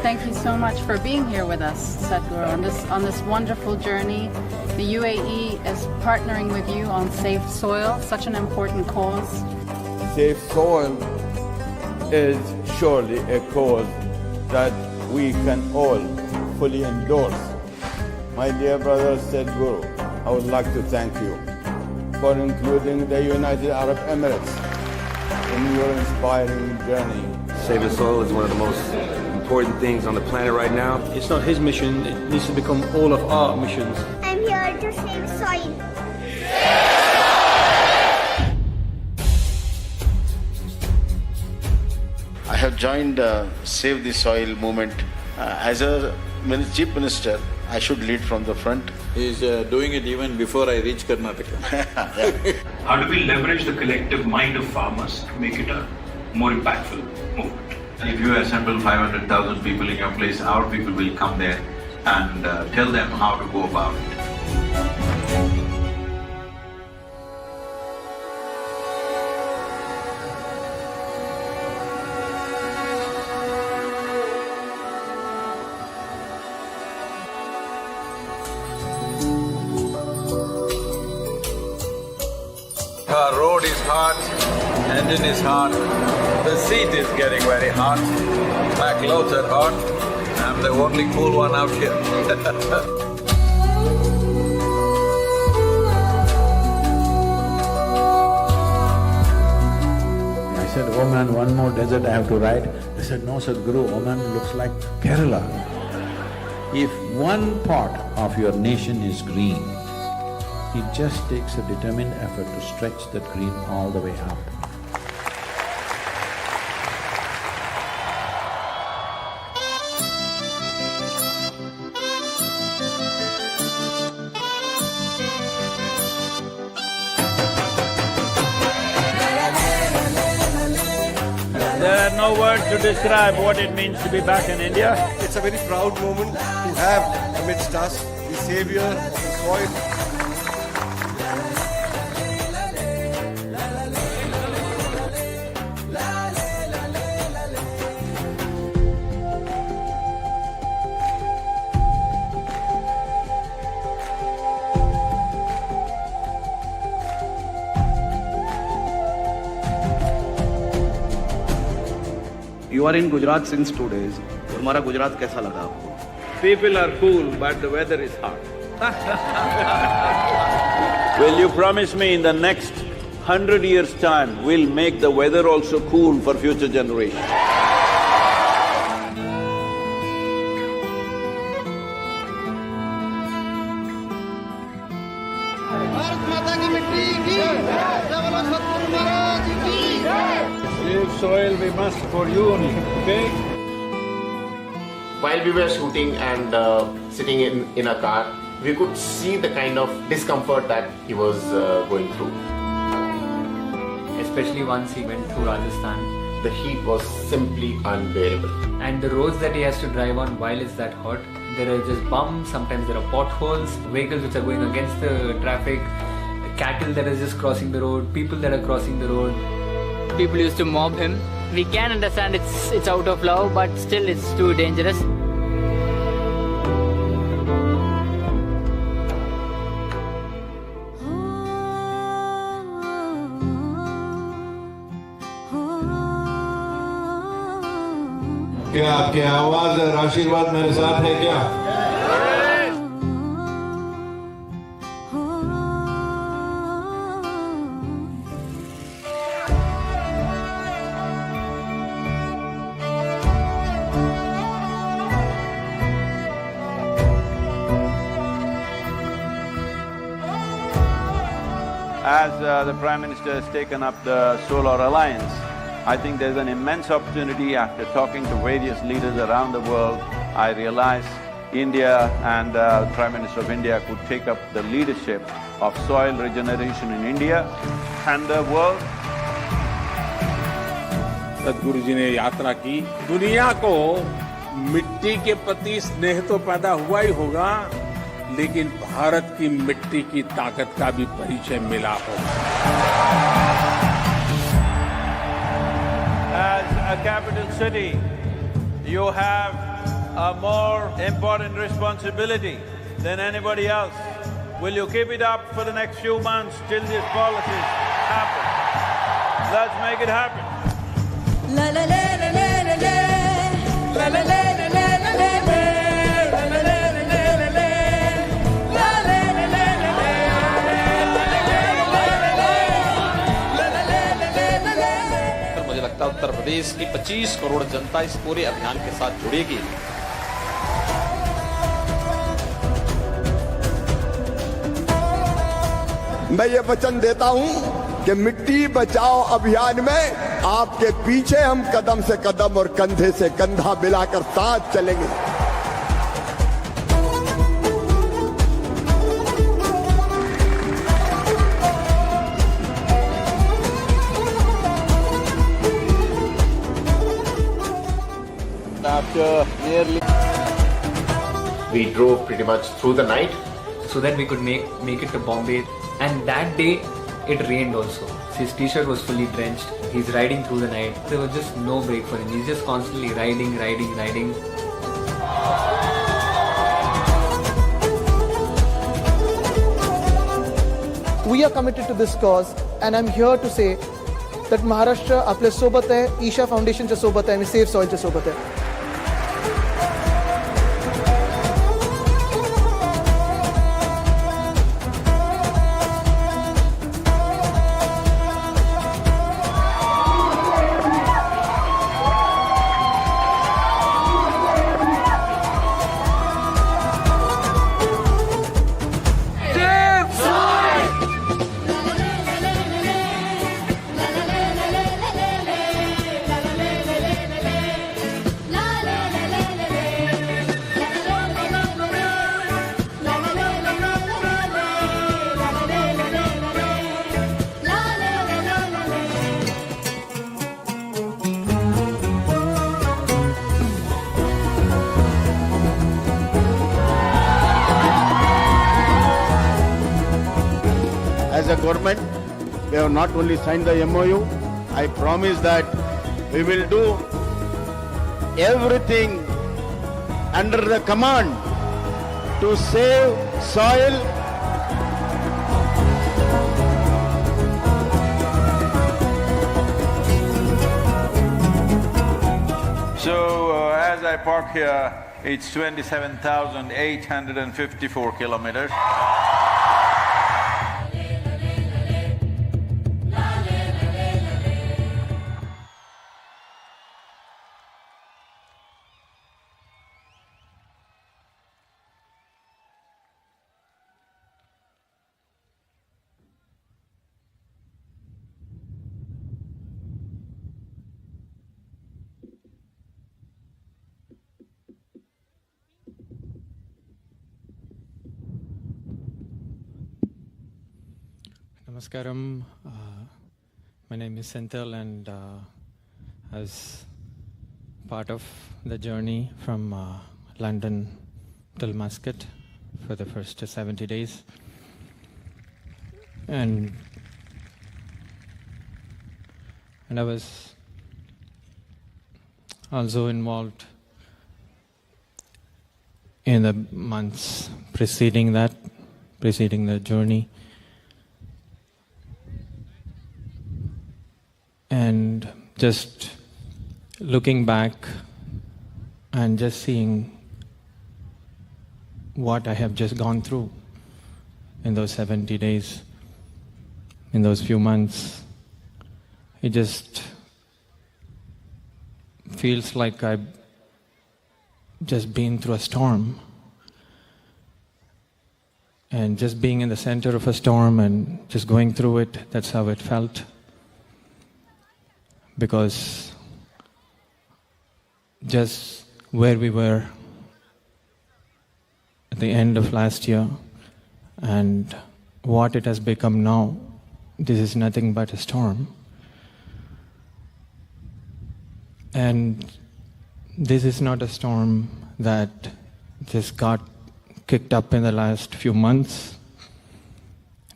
Thank you so much for being here with us, Sadhguru, on this wonderful journey. The UAE is partnering with you on Safe Soil, such an important cause. Safe soil is surely a cause that we can all fully endorse. My dear brother Sadhguru, I would like to thank you for including the United Arab Emirates in your inspiring journey. Saving soil is one of the most important things on the planet right now. It's not his mission, it needs to become all of our missions. I'm here to save soil. I have joined Save the Soil movement. As a chief minister, I should lead from the front. He's doing it even before I reach Karnataka. How do we leverage the collective mind of farmers to make it a more impactful movement? If you assemble 500,000 people in your place, our people will come there and tell them how to go about it. Our road is hot, engine is hot, the seat is getting very hot, my clothes are hot, I'm the only cool one out here. I said, oh man, one more desert I have to ride. They said, no Sadhguru, Oman looks like Kerala. If one part of your nation is green, it just takes a determined effort to stretch that green all the way up. There are no words to describe what it means to be back in India. It's a very proud moment to have amidst us the savior of the soil. You are in Gujarat since 2 days. हमारा गुजरात कैसा लगा आपको? People are cool, but the weather is hot. Will you promise me in the next 100 years' time, we'll make the weather also cool for future generations? Save soil we must for you only, okay? While we were shooting and sitting in a car, we could see the kind of discomfort that he was going through. Especially once he went through Rajasthan. The heat was simply unbearable. And the roads that he has to drive on while it's that hot, there are just bumps, sometimes there are potholes, vehicles which are going against the traffic, cattle that are just crossing the road, people that are crossing the road. People used to mob him. We can understand it's out of love, but still it's too dangerous. क्या आपकी आवाज और आशीर्वाद मेरे साथ है क्या? As the Prime Minister has taken up the Solar Alliance, I think there's an immense opportunity. After talking to various leaders around the world, I realized India and the Prime Minister of India could take up the leadership of soil regeneration in India and the world. सदगुरु जी ने यात्रा की, दुनिया को मिट्टी के प्रति स्नेह तो पैदा हुआ ही होगा, लेकिन भारत की मिट्टी की ताकत का भी परिचय मिला होगा। As a capital city, you have a more important responsibility than anybody else. Will you keep it up for the next few months till these policies happen? Let's make it happen. La la la la la la la la la. Uttar Pradesh की 25 करोड़ जनता इस पूरे अभियान के साथ जुड़ेगी। मैं ये वचन देता हूं कि मिट्टी बचाओ अभियान में आपके पीछे हम कदम से कदम और कंधे से कंधा मिलाकर साथ चलेंगे। After nearly, we drove pretty much through the night so that we could make it to Bombay. And that day it rained also. His t-shirt was fully drenched. He's riding through the night. There was just no break for him. He's just constantly riding. We are committed to this cause, and I'm here to say that Maharashtra आपल्या सोबत आहे, ईशा फाउंडेशनच्या सोबत आहे आणि safe सॉइलच्या सोबत आहे. As a government, we have not only signed the MOU, I promise that we will do everything under the command to save soil. So as I park here, it's 27,854 kilometers. Namaskaram. My name is Senthil, and as part of the journey from London till Muscat for the first 70 days. And I was also involved in the months preceding the journey. And just looking back and just seeing what I have just gone through in those 70 days, in those few months, it just feels like I've just been through a storm. And just being in the center of a storm and just going through it, that's how it felt. Because just where we were at the end of last year and what it has become now, this is nothing but a storm. And this is not a storm that just got kicked up in the last few months,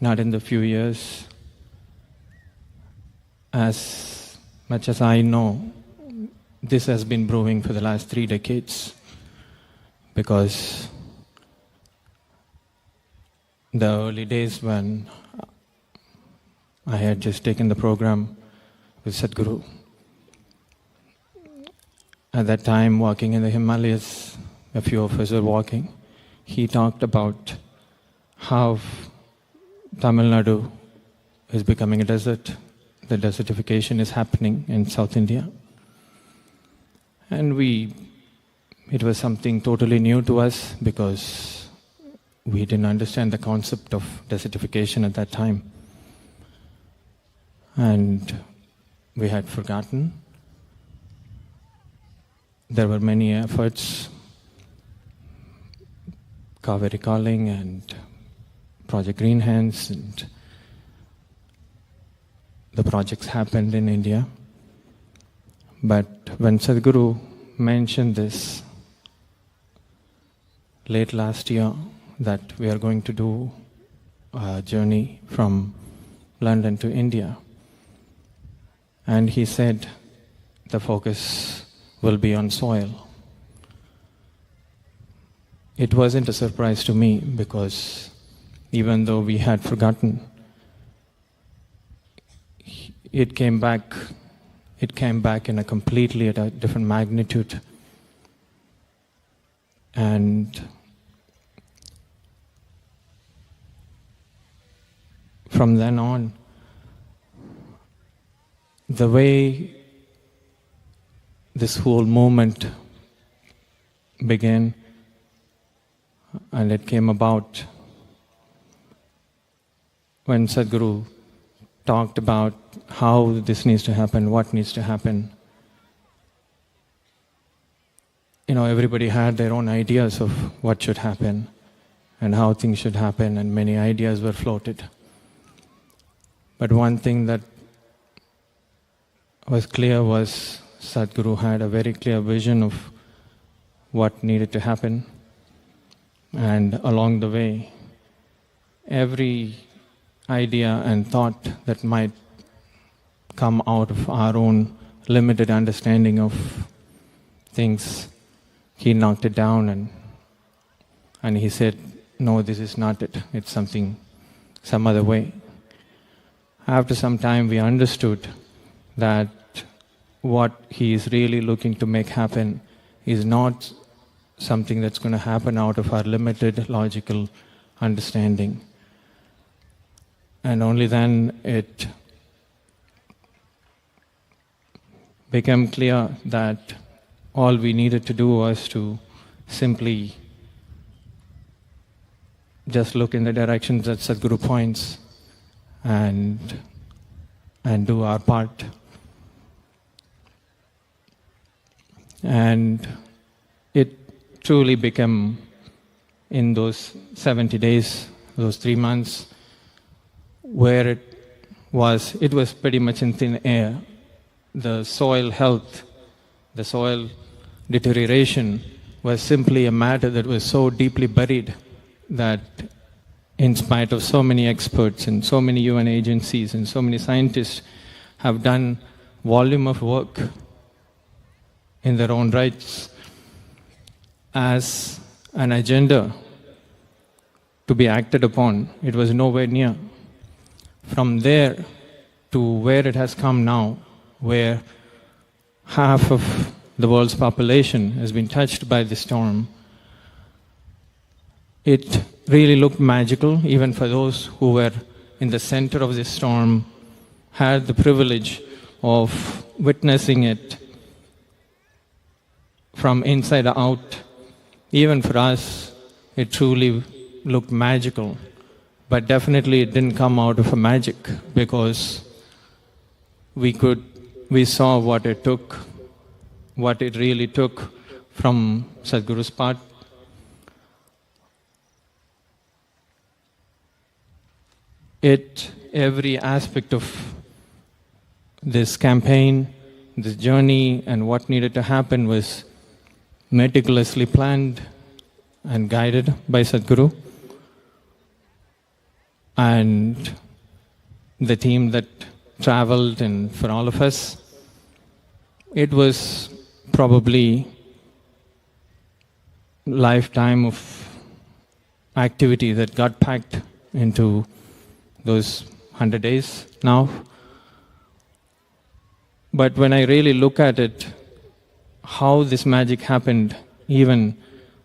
not in the few years. As much as I know, this has been brewing for the last 3 decades, because the early days when I had just taken the program with Sadhguru, at that time walking in the Himalayas, a few of us were walking, he talked about how Tamil Nadu is becoming a desert. the desertification is happening in South India. And it was something totally new to us because we didn't understand the concept of desertification at that time. And we had forgotten. There were many efforts, Kaveri Calling and Project Green Hands, and the projects happened in India. But when Sadhguru mentioned this late last year, that we are going to do a journey from London to India, and he said the focus will be on soil. It wasn't a surprise to me because even though we had forgotten, it came back in a completely at a different magnitude. And from then on, the way this whole movement began, and it came about when Sadhguru talked about how this needs to happen, what needs to happen. Everybody had their own ideas of what should happen and how things should happen, and many ideas were floated. But one thing that was clear was Sadhguru had a very clear vision of what needed to happen. And along the way, every idea and thought that might come out of our own limited understanding of things, he knocked it down and he said, no, this is not it. It's some other way. After some time, we understood that what he is really looking to make happen is not something that's going to happen out of our limited logical understanding. And only then it became clear that all we needed to do was to simply just look in the directions that Sadhguru points and do our part. And it truly became, in those 70 days, those 3 months, where it was pretty much in thin air. The soil health, the soil deterioration was simply a matter that was so deeply buried that in spite of so many experts and so many UN agencies and so many scientists have done volume of work in their own rights as an agenda to be acted upon, it was nowhere near. From there to where it has come now, where half of the world's population has been touched by the storm, it really looked magical, even for those who were in the center of this storm, had the privilege of witnessing it from inside out. Even for us, it truly looked magical. But definitely it didn't come out of a magic, because we saw what it took, what it really took from Sadhguru's part. Every aspect of this campaign, this journey, and what needed to happen was meticulously planned and guided by Sadhguru. And the team that traveled, and for all of us, it was probably lifetime of activity that got packed into those 100 days now. But when I really look at it, how this magic happened, even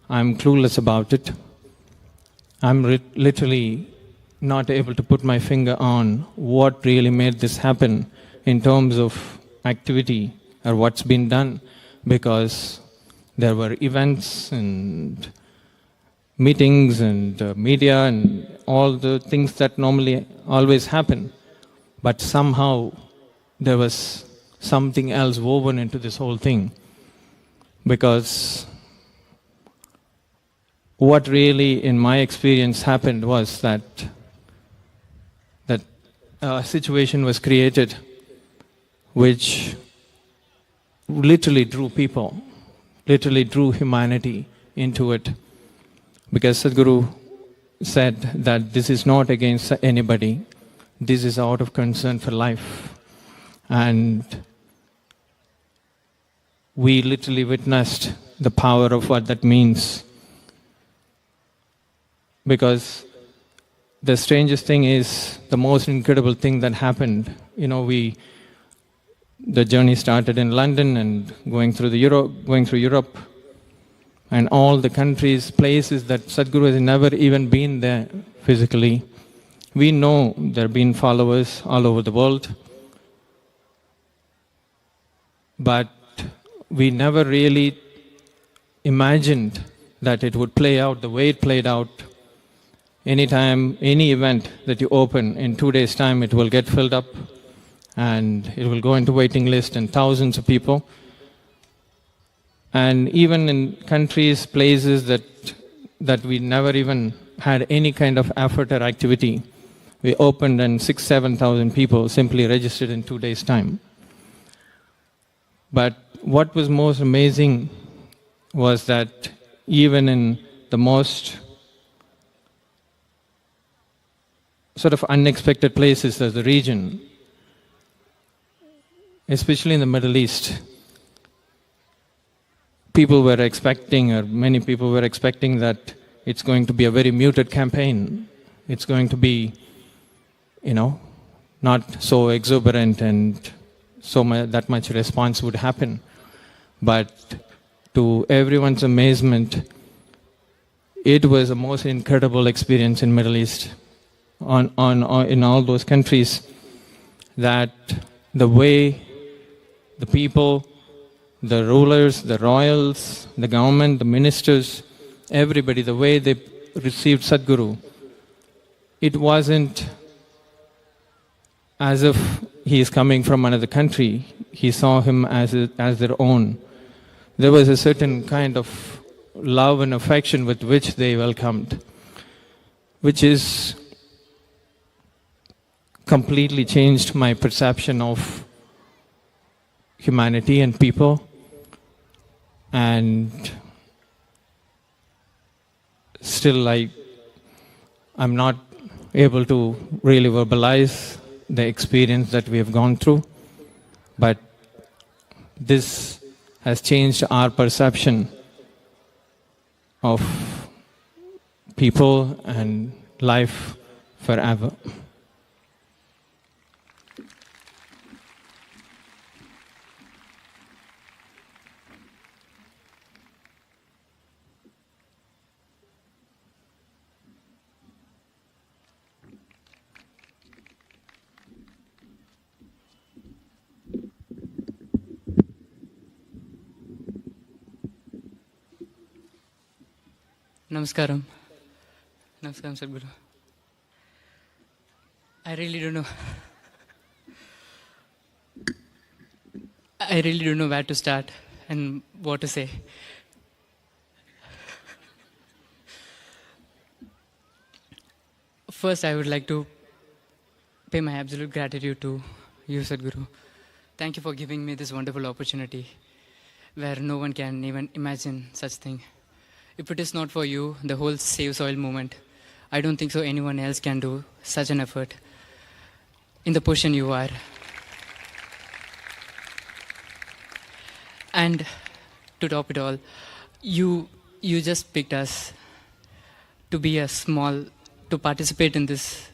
I'm clueless about it. I'm literally not able to put my finger on what really made this happen in terms of activity or what's been done, because there were events and meetings and media and all the things that normally always happen. But somehow there was something else woven into this whole thing. Because what really, in my experience, happened was that a situation was created which literally drew people, literally drew humanity into it. Because Sadhguru said that this is not against anybody, this is out of concern for life. And we literally witnessed the power of what that means. Because the strangest thing is, the most incredible thing that happened, the journey started in London and going through Europe, and all the countries, places that Sadhguru has never even been there physically. We know there have been followers all over the world, but we never really imagined that it would play out the way it played out. Anytime, any event that you open, in 2 days' time, it will get filled up and it will go into waiting list and thousands of people. And even in countries, places that we never even had any kind of effort or activity, we opened and 6,000-7,000 people simply registered in 2 days' time. But what was most amazing was that even in the most sort of unexpected places of the region, especially in the Middle East, people were expecting, or many people were expecting, that it's going to be a very muted campaign. It's going to be, not so exuberant and that much response would happen. But to everyone's amazement, it was the most incredible experience in Middle East, in all those countries, that the way the people, the rulers, the royals, the government, the ministers, everybody, the way they received Sadhguru, it wasn't as if he is coming from another country. He saw him as their own. There was a certain kind of love and affection with which they welcomed, which is completely changed my perception of humanity and people. And still I'm not able to really verbalize the experience that we have gone through, but this has changed our perception of people and life forever. Namaskaram. Namaskaram, Sadhguru. I really don't know where to start and what to say. First, I would like to pay my absolute gratitude to you, Sadhguru. Thank you for giving me this wonderful opportunity where no one can even imagine such thing. If it is not for you, the whole Save Soil movement, I don't think so anyone else can do such an effort in the position you are. And to top it all, you just picked us to be to participate in this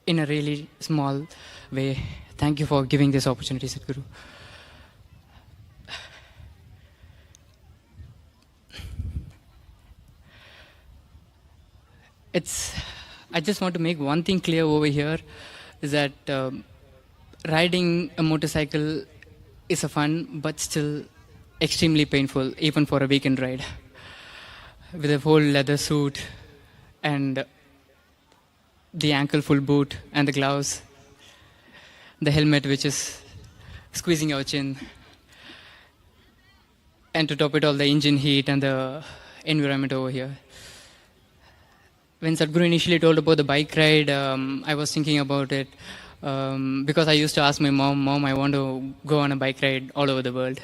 in a really small way. Thank you for giving this opportunity, Sadhguru. I just want to make one thing clear over here, is that riding a motorcycle is a fun, but still extremely painful, even for a weekend ride. With a whole leather suit and the ankle full boot and the gloves, the helmet which is squeezing your chin, and to top it all, the engine heat and the environment over here. When Sadhguru initially told about the bike ride, I was thinking about it because I used to ask my mom, I want to go on a bike ride all over the world.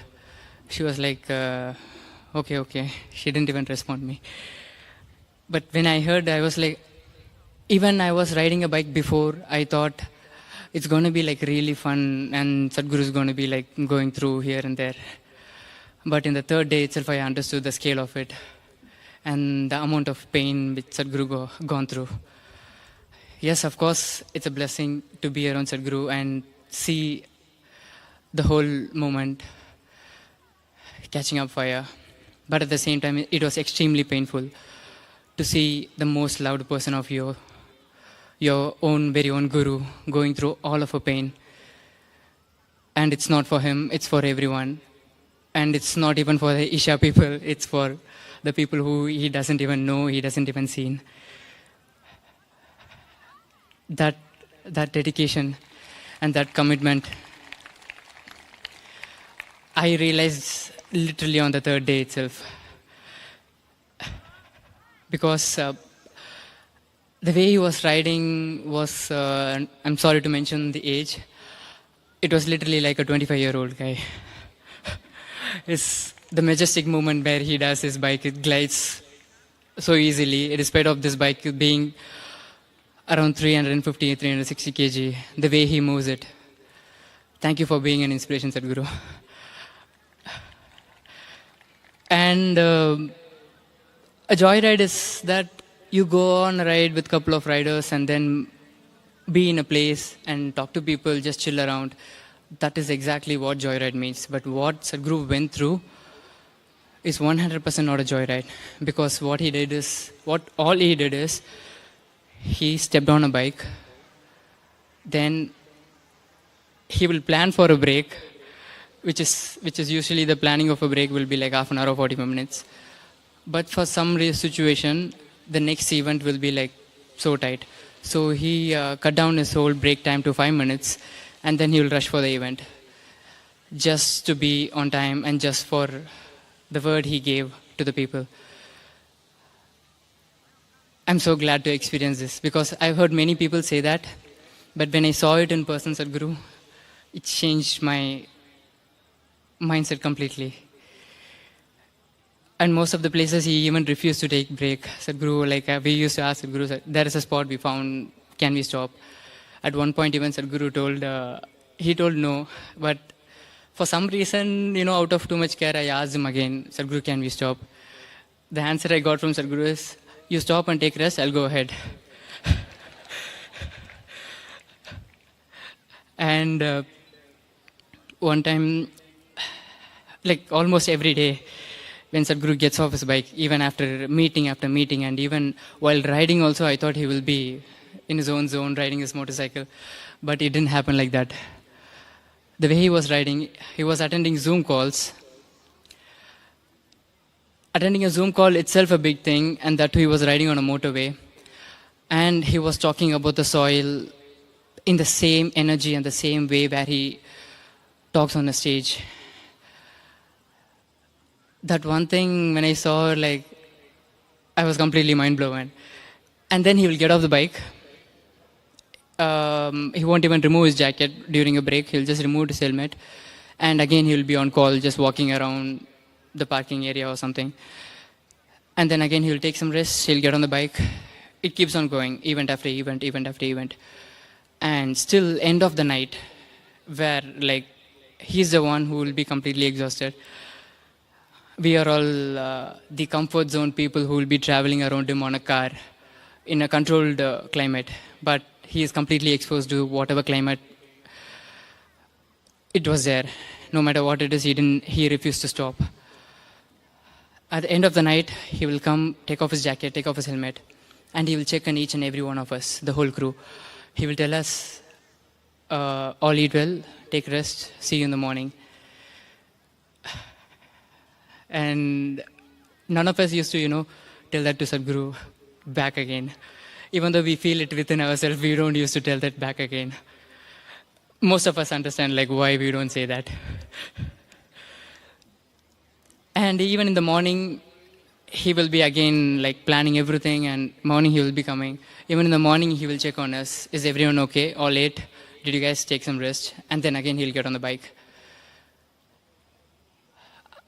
She was like, okay. She didn't even respond to me. But when I heard, I was like, even I was riding a bike before, I thought it's going to be like really fun and Sadhguru is going to be like going through here and there. But in the third day itself, I understood the scale of it and the amount of pain which Sadhguru gone through. Yes, of course, it's a blessing to be around Sadhguru and see the whole moment catching up fire. But at the same time, it was extremely painful to see the most loved person of your own, very own Guru going through all of a pain. And it's not for him, it's for everyone. And it's not even for the Isha people, it's for the people who he doesn't even know, he doesn't even see. That dedication and that commitment, I realized literally on the third day itself. Because the way he was riding was, I'm sorry to mention the age, it was literally like a 25-year-old guy. It's the majestic movement where he does his bike, it glides so easily, despite of this bike being around 350, 360 kg, the way he moves it. Thank you for being an inspiration, Sadhguru. And a joyride is that you go on a ride with a couple of riders and then be in a place and talk to people, just chill around. That is exactly what joyride means. But what Sadhguru went through is 100% not a joyride. Because all he did is, he stepped on a bike, then he will plan for a break, which is usually the planning of a break will be like half an hour or 45 minutes. But for some situation, the next event will be like so tight. So he cut down his whole break time to 5 minutes, and then he will rush for the event, just to be on time and just for the word he gave to the people. I'm so glad to experience this because I've heard many people say that, but when I saw it in person, Sadhguru, it changed my mindset completely. And most of the places he even refused to take break. Sadhguru, like we used to ask Sadhguru, there is a spot we found, can we stop? At one point even Sadhguru told no, but for some reason, out of too much care, I asked him again, Sadhguru, can we stop? The answer I got from Sadhguru is, you stop and take rest, I'll go ahead. And one time, like almost every day, when Sadhguru gets off his bike, even after meeting, and even while riding also, I thought he will be in his own zone, riding his motorcycle. But it didn't happen like that. The way he was riding, he was attending Zoom calls. Attending a Zoom call itself a big thing, and that too he was riding on a motorway. And he was talking about the soil in the same energy and the same way where he talks on a stage. That one thing, when I saw, I was completely mind blown. And then he will get off the bike. He won't even remove his jacket during a break. He'll just remove his helmet. And again, he'll be on call, just walking around the parking area or something. And then again, he'll take some rest. He'll get on the bike. It keeps on going, event after event, event after event. And still, end of the night, where he's the one who will be completely exhausted. We are all the comfort zone people who will be traveling around him on a car in a controlled climate. But he is completely exposed to whatever climate it was there. No matter what it is, he refused to stop. At the end of the night, he will come, take off his jacket, take off his helmet, and he will check on each and every one of us, the whole crew. He will tell us, all eat well, take rest, see you in the morning. And none of us used to, tell that to Sadhguru back again. Even though we feel it within ourselves, we don't used to tell that back again. Most of us understand why we don't say that. And even in the morning, he will be again planning everything, and morning he will be coming. Even in the morning, he will check on us. Is everyone okay? All ate? Did you guys take some rest? And then again, he'll get on the bike.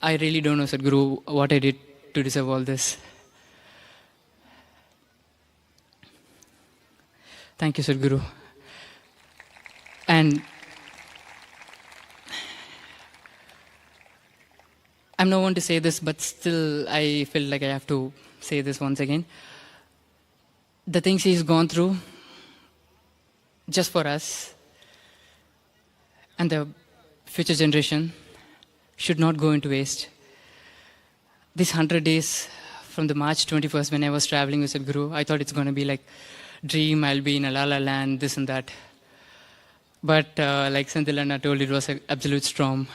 I really don't know, Sadhguru, what I did to deserve all this. Thank you, Sadhguru. And I'm not one to say this, but still I feel like I have to say this once again. The things he's gone through just for us and the future generation should not go into waste. These 100 days from the March 21st when I was traveling with Sadhguru, I thought it's going to be dream, I'll be in a la-la land, this and that. But like Santilana told, it was an absolute storm.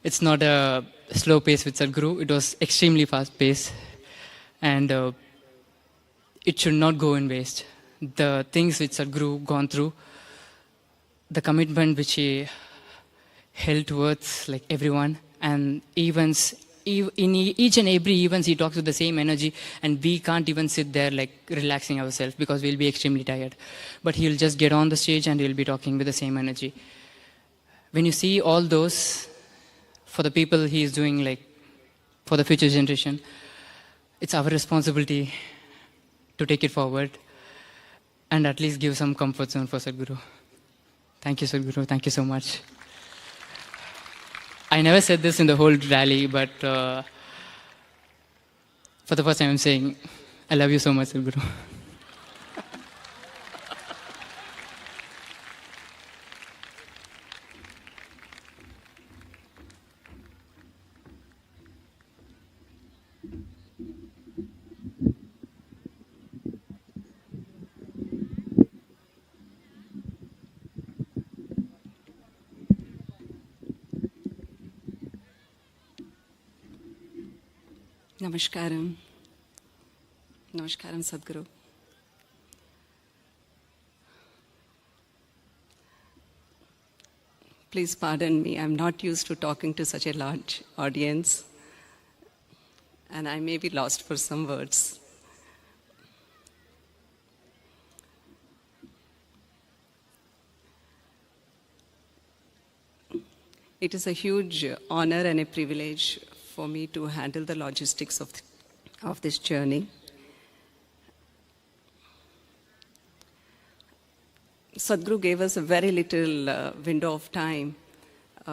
It's not a slow pace with Sadhguru. It was extremely fast pace. And it should not go in waste. The things which Sadhguru gone through, the commitment which he held towards everyone, and events, in each and every events he talks with the same energy, and we can't even sit there relaxing ourselves because we'll be extremely tired. But he'll just get on the stage and he'll be talking with the same energy. When you see all those, for the people he is doing, for the future generation, it's our responsibility to take it forward and at least give some comfort zone for Sadhguru. Thank you, Sadhguru. Thank you so much. I never said this in the whole rally, but for the first time I'm saying, I love you so much, Sadhguru. Namaskaram. Namaskaram, Sadhguru. Please pardon me, I'm not used to talking to such a large audience, and I may be lost for some words. It is a huge honor and a privilege for me to handle the logistics of this journey. Sadhguru gave us a very little window of time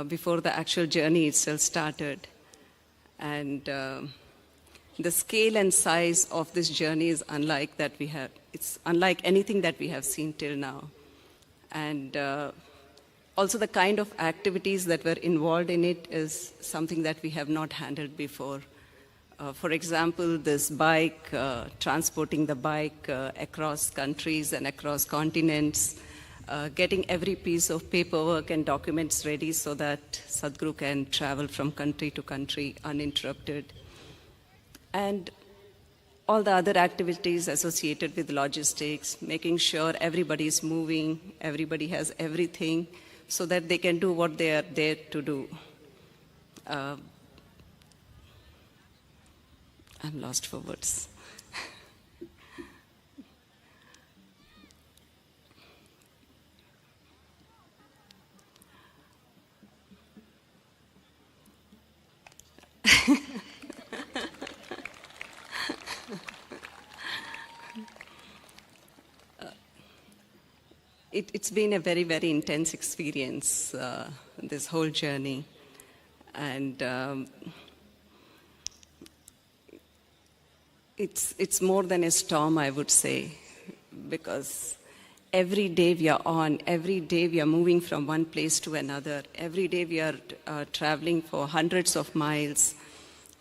before the actual journey itself started. And the scale and size of this journey is unlike that we have. It's unlike anything that we have seen till now. And also the kind of activities that were involved in it is something that we have not handled before. For example, this bike, transporting the bike across countries and across continents, getting every piece of paperwork and documents ready so that Sadhguru can travel from country to country uninterrupted. And all the other activities associated with logistics, making sure everybody is moving, everybody has everything, so that they can do what they are there to do. I'm lost for words. It's been a very, very intense experience, this whole journey. And it's more than a storm, I would say, because every day we are on, every day we are moving from one place to another, every day we are traveling for hundreds of miles.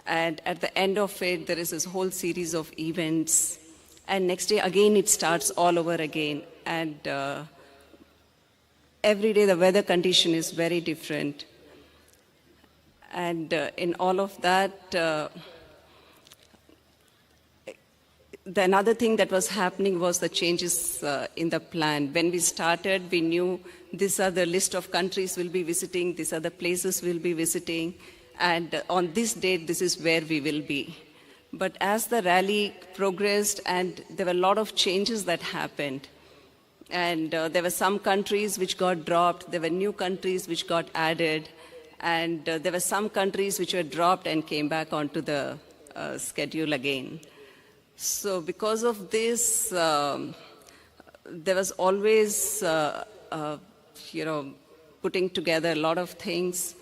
And at the end of it, there is this whole series of events. And next day, again, it starts all over again. And every day the weather condition is very different. And in all of that, another thing that was happening was the changes in the plan. When we started, we knew these are the list of countries we'll be visiting, these are the places we'll be visiting, and on this date, this is where we will be. But as the rally progressed, and there were a lot of changes that happened, and there were some countries which got dropped, there were new countries which got added, and there were some countries which were dropped and came back onto the schedule again. So because of this, there was always, putting together a lot of things,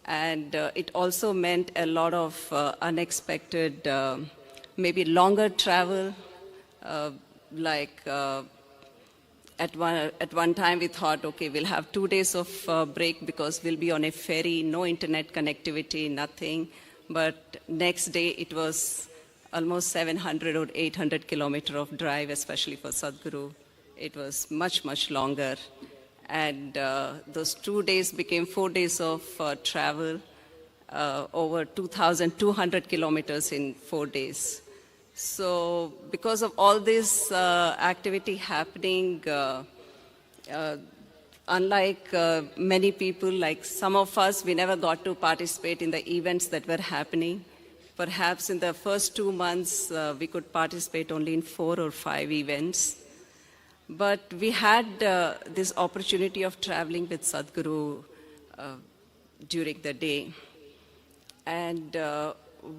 and it also meant a lot of unexpected, maybe longer travel. At one time we thought, okay, we'll have 2 days of break because we'll be on a ferry, no internet connectivity, nothing. But next day it was almost 700 or 800 kilometers of drive, especially for Sadhguru. It was much, much longer. And those 2 days became 4 days of travel, over 2,200 kilometers in 4 days. So because of all this activity happening, unlike many people, like some of us, we never got to participate in the events that were happening. Perhaps in the first 2 months, we could participate only in 4 or 5 events. But we had this opportunity of traveling with Sadhguru during the day. And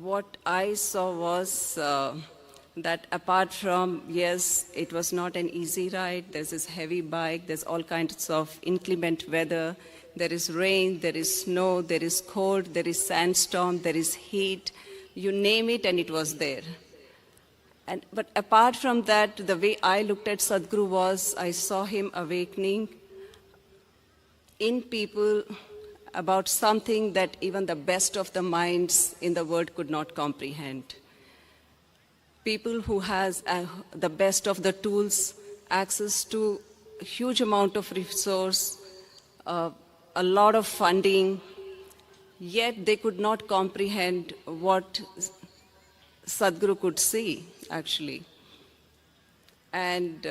what I saw was that apart from, yes, it was not an easy ride, there's this heavy bike, there's all kinds of inclement weather, there is rain, there is snow, there is cold, there is sandstorm, there is heat, you name it and it was there. But apart from that, the way I looked at Sadhguru was, I saw him awakening in people about something that even the best of the minds in the world could not comprehend. People who has the best of the tools, access to a huge amount of resource, a lot of funding, yet they could not comprehend what Sadhguru could see, actually. And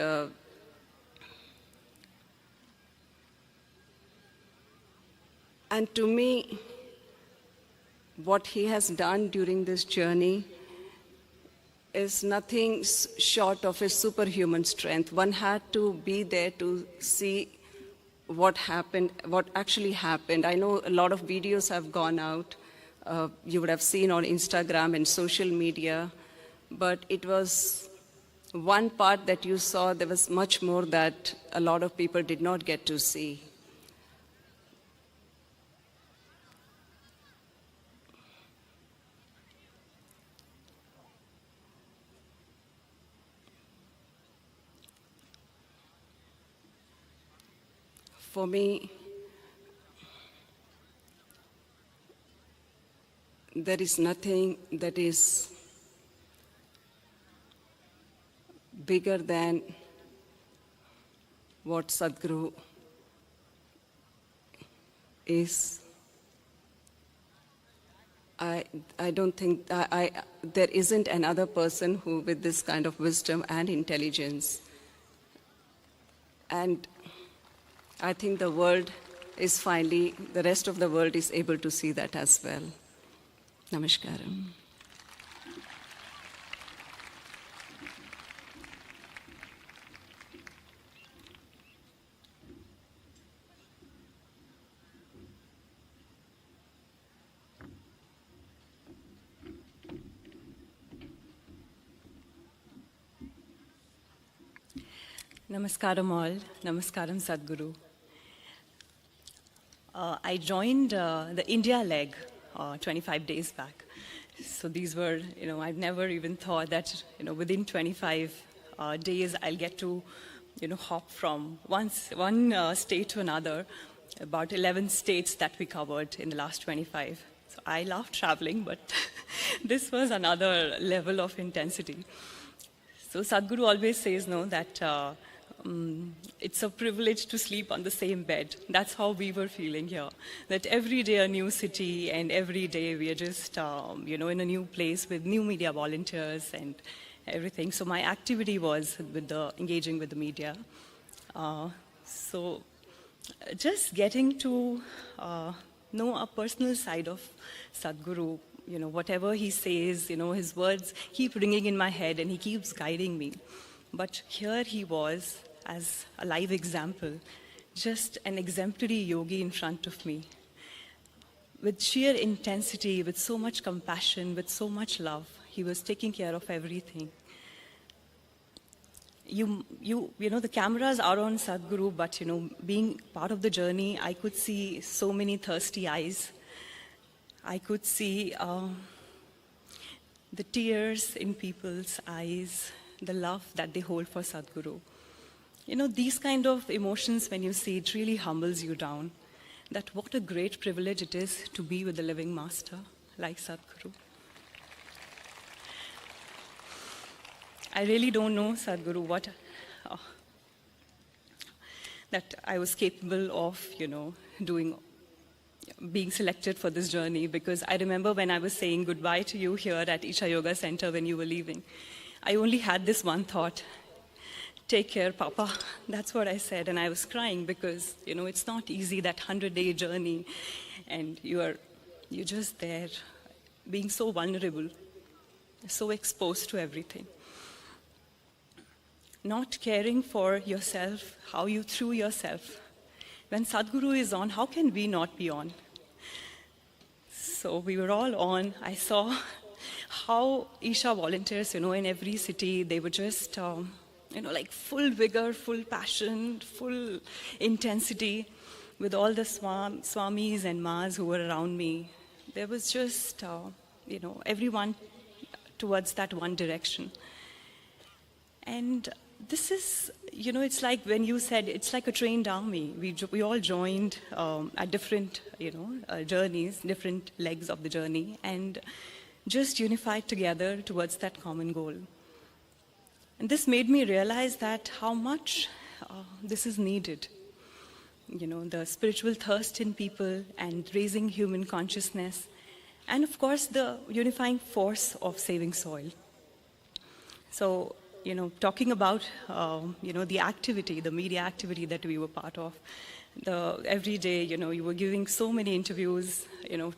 to me, what he has done during this journey is nothing short of a superhuman strength. One had to be there to see what happened, what actually happened. I know a lot of videos have gone out. You would have seen on Instagram and social media, but it was one part that you saw. There was much more that a lot of people did not get to see. For me, there is nothing that is bigger than what Sadhguru is. I don't think, there isn't another person who with this kind of wisdom and intelligence. And I think the world is finally, the rest of the world is able to see that as well. Namaskaram. Namaskaram all. Namaskaram Sadhguru. I joined the India leg 25 days back. So these were, I've never even thought that, within 25 days I'll get to, hop from one state to another, about 11 states that we covered in the last 25. So I love traveling, but this was another level of intensity. So Sadhguru always says, that it's a privilege to sleep on the same bed. That's how we were feeling here. That every day a new city, and every day we are just, in a new place with new media volunteers and everything. So my activity was with engaging with the media. So just getting to know a personal side of Sadhguru, whatever he says, his words keep ringing in my head and he keeps guiding me. But here he was as a live example, just an exemplary yogi in front of me, with sheer intensity, with so much compassion, with so much love. He was taking care of everything. The cameras are on Sadhguru, but being part of the journey, I could see so many thirsty eyes. I could see the tears in people's eyes, the love that they hold for Sadhguru. These kind of emotions, when you see it, really humbles you down. That what a great privilege it is to be with the living master like Sadhguru. I really don't know, Sadhguru, that I was capable of, being selected for this journey, because I remember when I was saying goodbye to you here at Isha Yoga Center when you were leaving, I only had this one thought: take care, Papa. That's what I said, and I was crying because, it's not easy, that 100-day journey, and you're just there, being so vulnerable, so exposed to everything. Not caring for yourself, how you threw yourself. When Sadhguru is on, how can we not be on? So we were all on. I saw how Isha volunteers, in every city, they were just, like full vigor, full passion, full intensity, with all the swamis and mas who were around me. There was just, everyone towards that one direction. And this is, it's like when you said it's like a trained army. We all joined at different, journeys, different legs of the journey, and just unified together towards that common goal. And this made me realize that how much this is needed. The spiritual thirst in people and raising human consciousness, and of course the unifying force of saving soil. So, talking about, the activity, the media activity that we were part of, every day, you were giving so many interviews,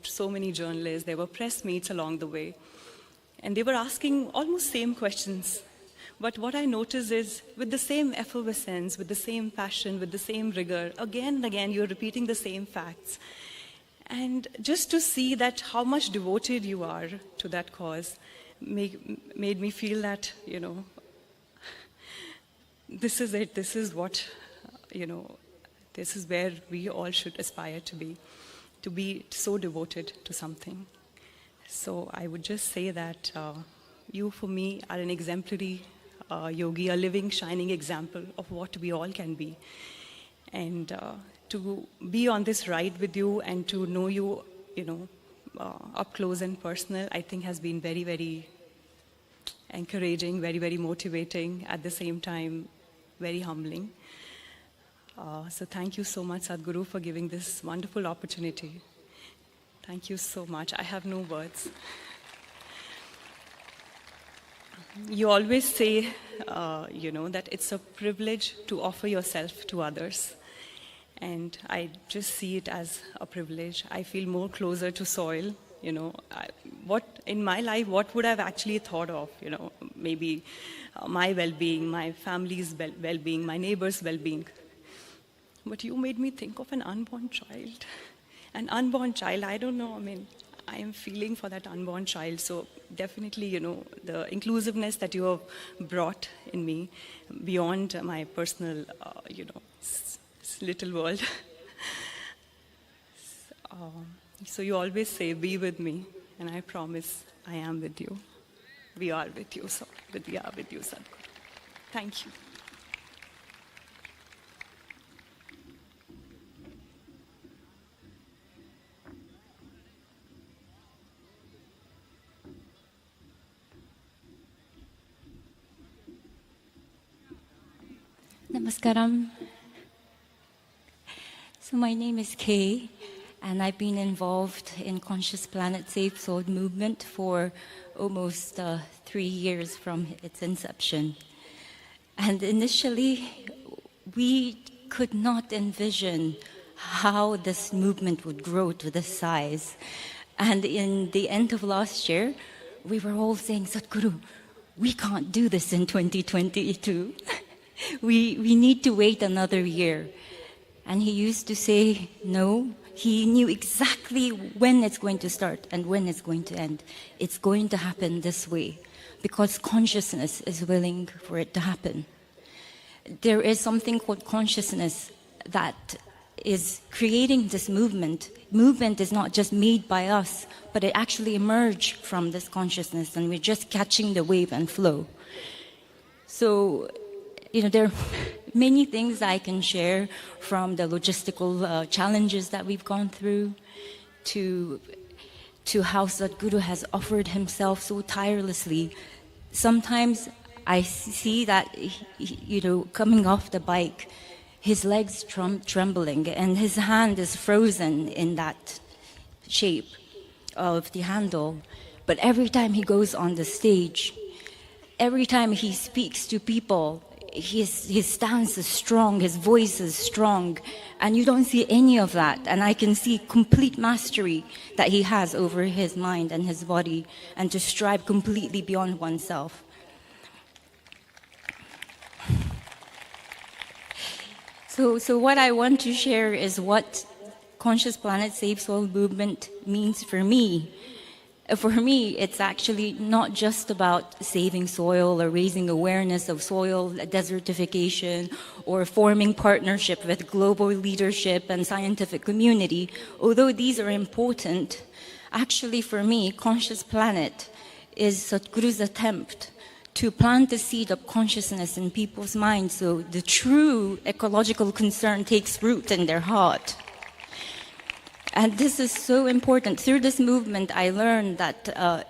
so many journalists, there were press meets along the way, and they were asking almost same questions. But what I noticed is, with the same effervescence, with the same passion, with the same rigor, again and again, you're repeating the same facts. And just to see that how much devoted you are to that cause made me feel that, this is it, this is what, this is where we all should aspire to be so devoted to something. So I would just say that you, for me, are an exemplary yogi, a living, shining example of what we all can be. And to be on this ride with you and to know you, up close and personal, I think has been very, very encouraging, very, very motivating, at the same time, very humbling. So thank you so much, Sadhguru, for giving this wonderful opportunity. Thank you so much. I have no words. You always say, that it's a privilege to offer yourself to others. And I just see it as a privilege. I feel more closer to soil. What in my life, what would I have actually thought of? Maybe my well-being, my family's well-being, my neighbor's well-being. But you made me think of an unborn child. An unborn child, I don't know, I am feeling for that unborn child. So definitely, the inclusiveness that you have brought in me beyond my personal, little world. So you always say, be with me, and I promise I am with you. We are with you, we are with you, Sadhguru. Thank you. Namaskaram. So my name is Kay, and I've been involved in Conscious Planet Save Soul movement for almost 3 years from its inception. And initially, we could not envision how this movement would grow to this size. And in the end of last year, we were all saying, Sadhguru, we can't do this in 2022. We need to wait another year. And he used to say, no, he knew exactly when it's going to start and when it's going to end. It's going to happen this way because consciousness is willing for it to happen. There is something called consciousness that is creating this movement. Movement is not just made by us, but it actually emerged from this consciousness, and we're just catching the wave and flow. So, there are many things I can share, from the logistical challenges that we've gone through to how Sadhguru has offered himself so tirelessly. Sometimes I see that, coming off the bike, his legs trembling and his hand is frozen in that shape of the handle. But every time he goes on the stage, every time he speaks to people, his stance is strong, his voice is strong, and you don't see any of that. And I can see complete mastery that he has over his mind and his body, and to strive completely beyond oneself. So what I want to share is what Conscious Planet Save Soul movement means for me. For me, it's actually not just about saving soil or raising awareness of soil desertification or forming partnership with global leadership and scientific community. Although these are important, actually for me, Conscious Planet is Sadhguru's attempt to plant the seed of consciousness in people's minds so the true ecological concern takes root in their heart. And this is so important. Through this movement, I learned that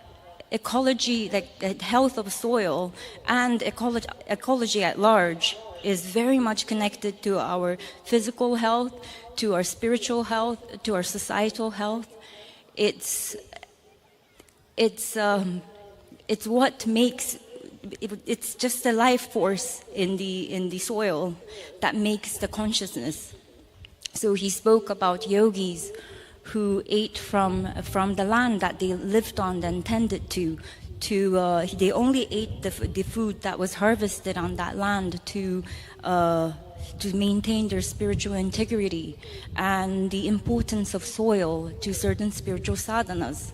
ecology, the health of soil and ecology at large is very much connected to our physical health, to our spiritual health, to our societal health. It's what makes it's just the life force in the soil that makes the consciousness. So he spoke about yogis who ate from the land that they lived on and tended to they only ate the food that was harvested on that land to maintain their spiritual integrity and the importance of soil to certain spiritual sadhanas.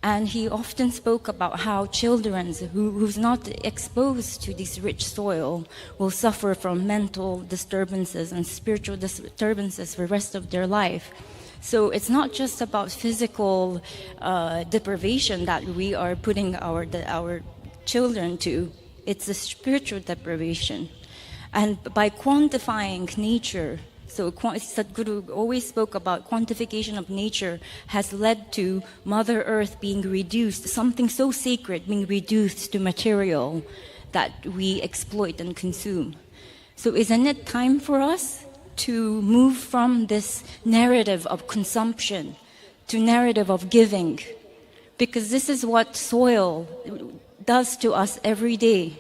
And he often spoke about how children who's not exposed to this rich soil will suffer from mental disturbances and spiritual disturbances for the rest of their life. So it's not just about physical deprivation that we are putting our children to. It's a spiritual deprivation. And by quantifying nature, so Sadhguru always spoke about quantification of nature has led to Mother Earth being reduced, something so sacred being reduced to material that we exploit and consume. So isn't it time for us to move from this narrative of consumption to narrative of giving? Because this is what soil does to us every day.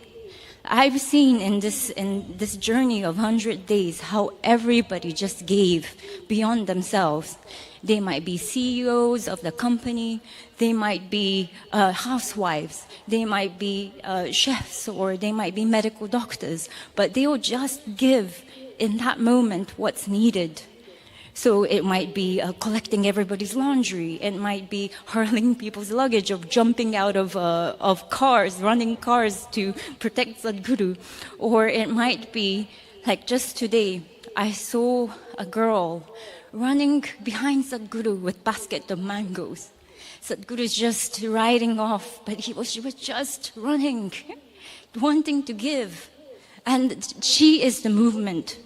I've seen in this journey of 100 days how everybody just gave beyond themselves. They might be CEOs of the company, they might be housewives, they might be chefs, or they might be medical doctors, but they will just give in that moment what's needed. So it might be collecting everybody's laundry. It might be hurling people's luggage, of jumping out of cars, running cars to protect Sadhguru. Or it might be, like just today, I saw a girl running behind Sadhguru with basket of mangoes. Sadhguru is just riding off, but she was just running, wanting to give. And she is the movement.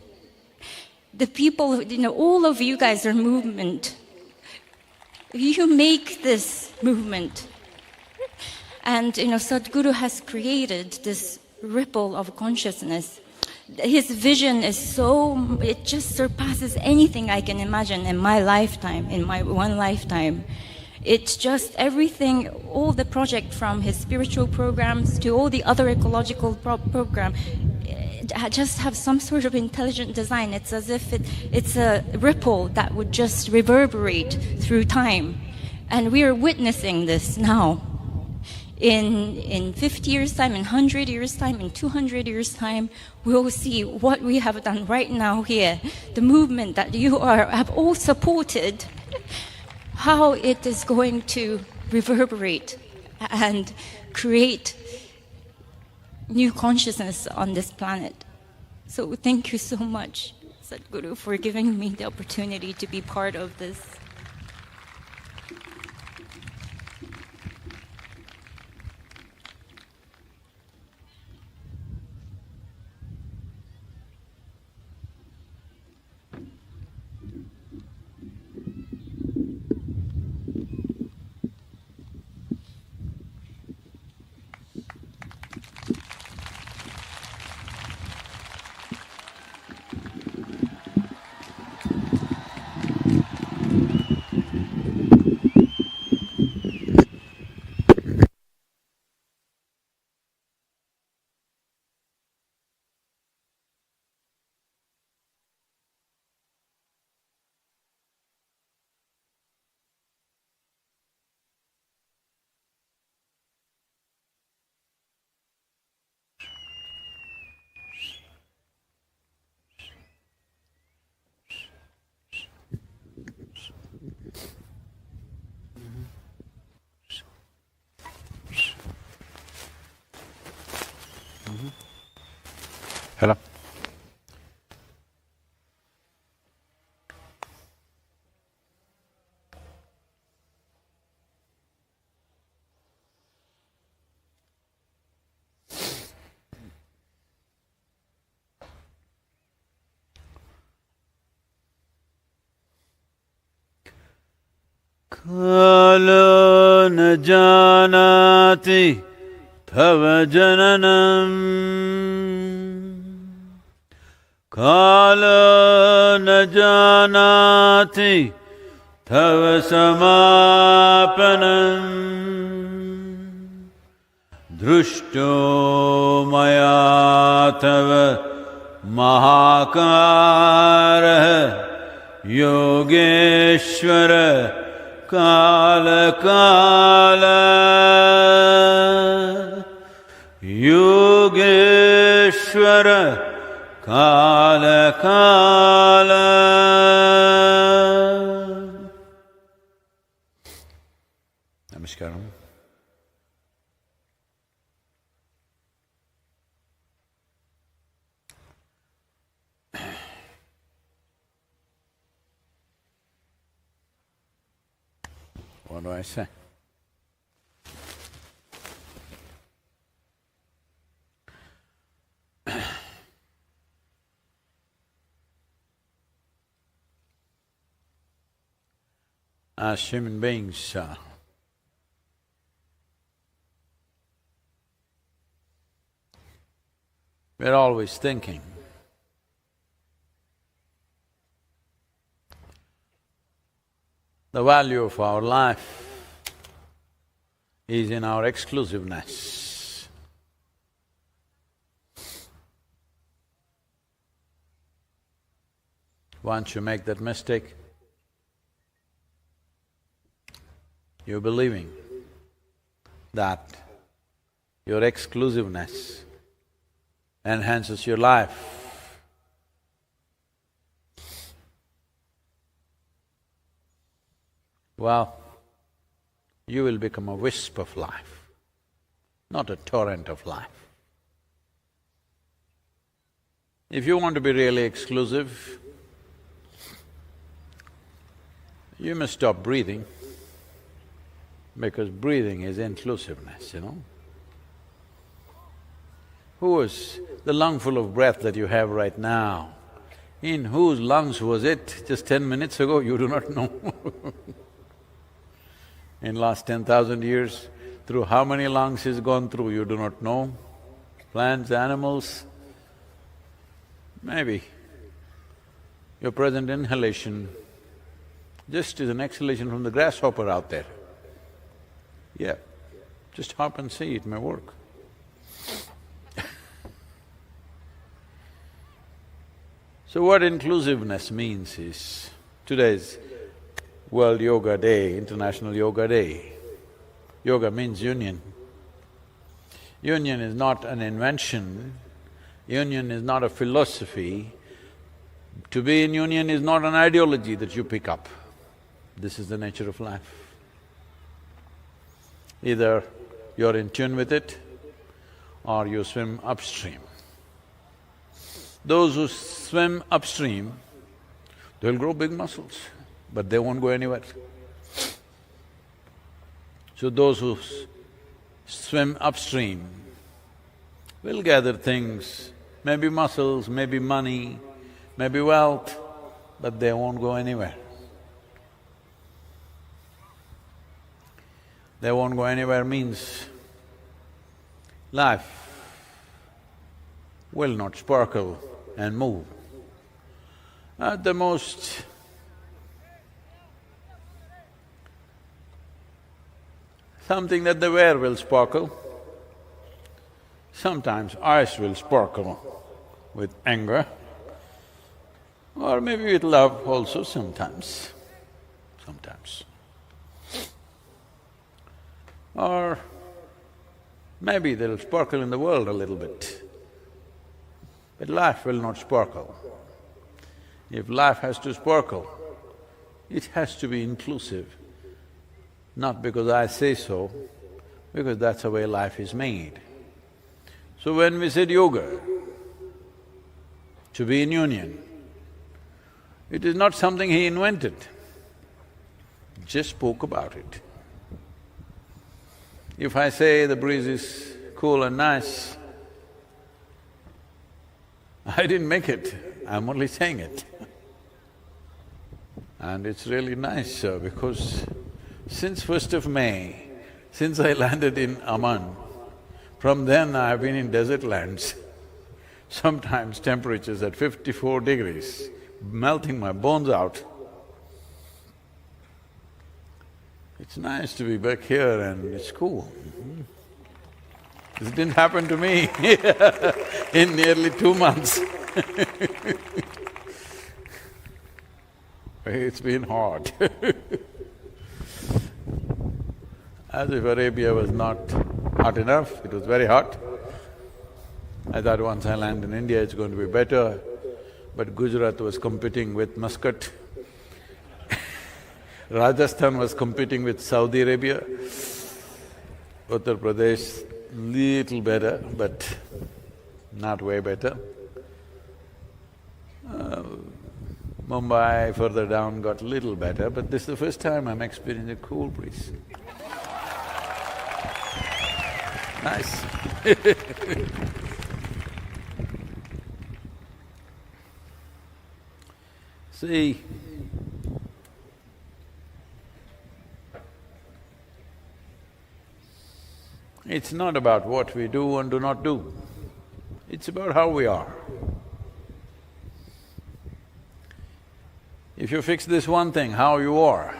The people, all of you guys are movement. You make this movement. And, Sadhguru has created this ripple of consciousness. his vision is so, it just surpasses anything I can imagine in my lifetime, in my one lifetime. It's just everything, all the project from his spiritual programs to all the other ecological program, just have some sort of intelligent design. It's as if it's a ripple that would just reverberate through time. And we are witnessing this now. In 50 years' time, in 100 years' time, in 200 years' time, we will see what we have done right now here. The movement that you have all supported, how it is going to reverberate and create new consciousness on this planet. So thank you so much, Sadhguru, for giving me the opportunity to be part of this. Hello. Kalo na janati tava jananam Kalo na janati tava samapanam Drushto maya tava mahakara Yogeshwara Kala Kala Yogeshwara Kala Kala. Namaskaram. What do I say? As human beings, we're always thinking the value of our life is in our exclusiveness. Once you make that mistake, you're believing that your exclusiveness enhances your life. Well, you will become a wisp of life, not a torrent of life. If you want to be really exclusive, you must stop breathing, because breathing is inclusiveness, you know. Who was the lungful of breath that you have right now? In whose lungs was it just 10 minutes ago? You do not know. In last 10,000 years, through how many lungs he's gone through, you do not know. Plants, animals, Maybe your present inhalation just is an exhalation from the grasshopper out there. Yeah, just hop and see, it may work. So what inclusiveness means is, today's World Yoga Day, International Yoga Day. Yoga means union. Union is not an invention, union is not a philosophy. To be in union is not an ideology that you pick up. This is the nature of life. Either you're in tune with it or you swim upstream. Those who swim upstream, they'll grow big muscles, but they won't go anywhere. So those who swim upstream will gather things, maybe muscles, maybe money, maybe wealth, but they won't go anywhere. They won't go anywhere means life will not sparkle and move. At the most, something that they wear will sparkle. Sometimes eyes will sparkle with anger, or maybe with love also sometimes. Or maybe they'll sparkle in the world a little bit, but life will not sparkle. If life has to sparkle, it has to be inclusive, not because I say so, because that's the way life is made. So when we said yoga, to be in union, it is not something he invented, just spoke about it. If I say the breeze is cool and nice, I didn't make it, I'm only saying it. And it's really nice because since 1st of May, since I landed in Amman, from then I've been in desert lands, sometimes temperatures at 54 degrees, melting my bones out. It's nice to be back here and it's cool. This didn't happen to me in nearly 2 months. It's been hard. As if Arabia was not hot enough, it was very hot. I thought once I land in India it's going to be better, but Gujarat was competing with Muscat. Rajasthan was competing with Saudi Arabia, Uttar Pradesh little better, but not way better. Mumbai further down got little better, but this is the first time I'm experiencing a cool breeze. Nice. See, it's not about what we do and do not do, it's about how we are. If you fix this one thing, how you are,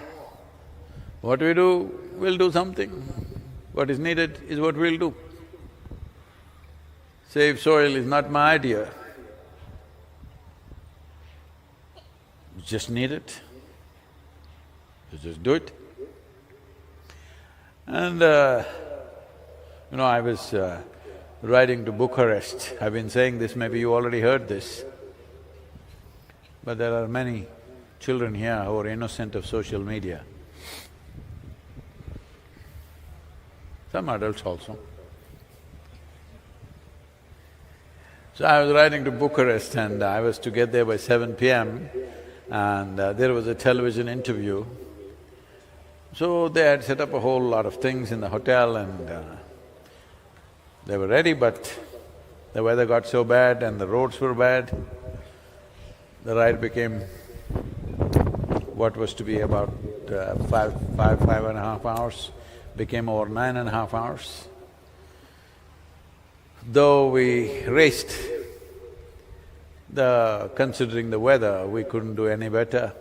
what we do, we'll do something. What is needed is what we'll do. Save soil is not my idea. You just need it, you just do it. And I was riding to Bucharest. I've been saying this, maybe you already heard this, but there are many children here who are innocent of social media. Some adults also. So I was riding to Bucharest and I was to get there by 7 p.m. and there was a television interview. So they had set up a whole lot of things in the hotel and they were ready, but the weather got so bad and the roads were bad, the ride became what was to be about five and a half hours, became over 9.5 hours. Though we raced, Considering the weather, we couldn't do any better.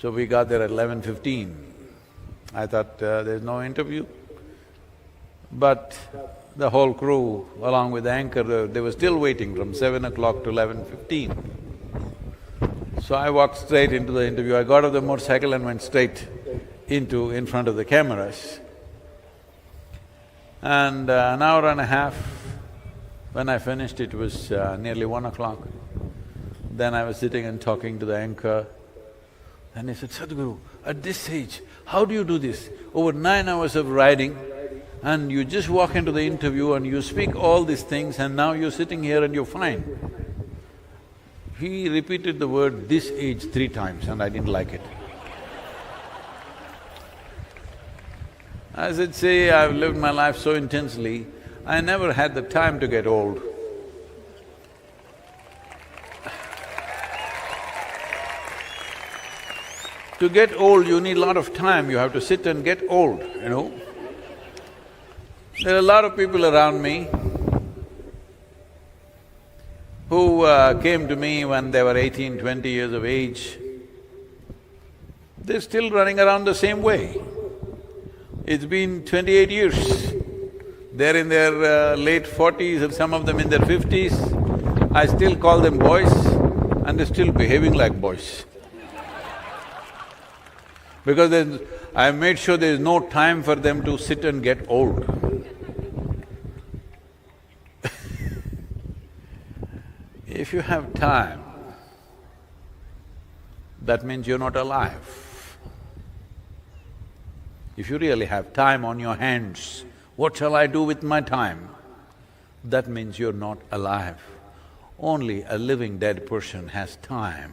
So we got there at 11:15. I thought there's no interview. But the whole crew, along with the anchor, they were still waiting from 7 o'clock to 11:15. So I walked straight into the interview. I got off the motorcycle and went straight in front of the cameras. And an hour and a half, when I finished, it was nearly 1 o'clock. Then I was sitting and talking to the anchor, and he said, "Sadhguru, at this age, how do you do this? Over 9 hours of riding, and you just walk into the interview and you speak all these things, and now you're sitting here and you're fine." He repeated the word "this age" 3 times, and I didn't like it. I said, "See, I've lived my life so intensely, I never had the time to get old." To get old, you need a lot of time, you have to sit and get old, you know. There are a lot of people around me who came to me when they were 18, 20 years of age. They're still running around the same way. It's been 28 years. They're in their late 40s and some of them in their 50s. I still call them boys and they're still behaving like boys. Because I made sure there's no time for them to sit and get old. If you have time, that means you're not alive. If you really have time on your hands, what shall I do with my time? That means you're not alive. Only a living dead person has time.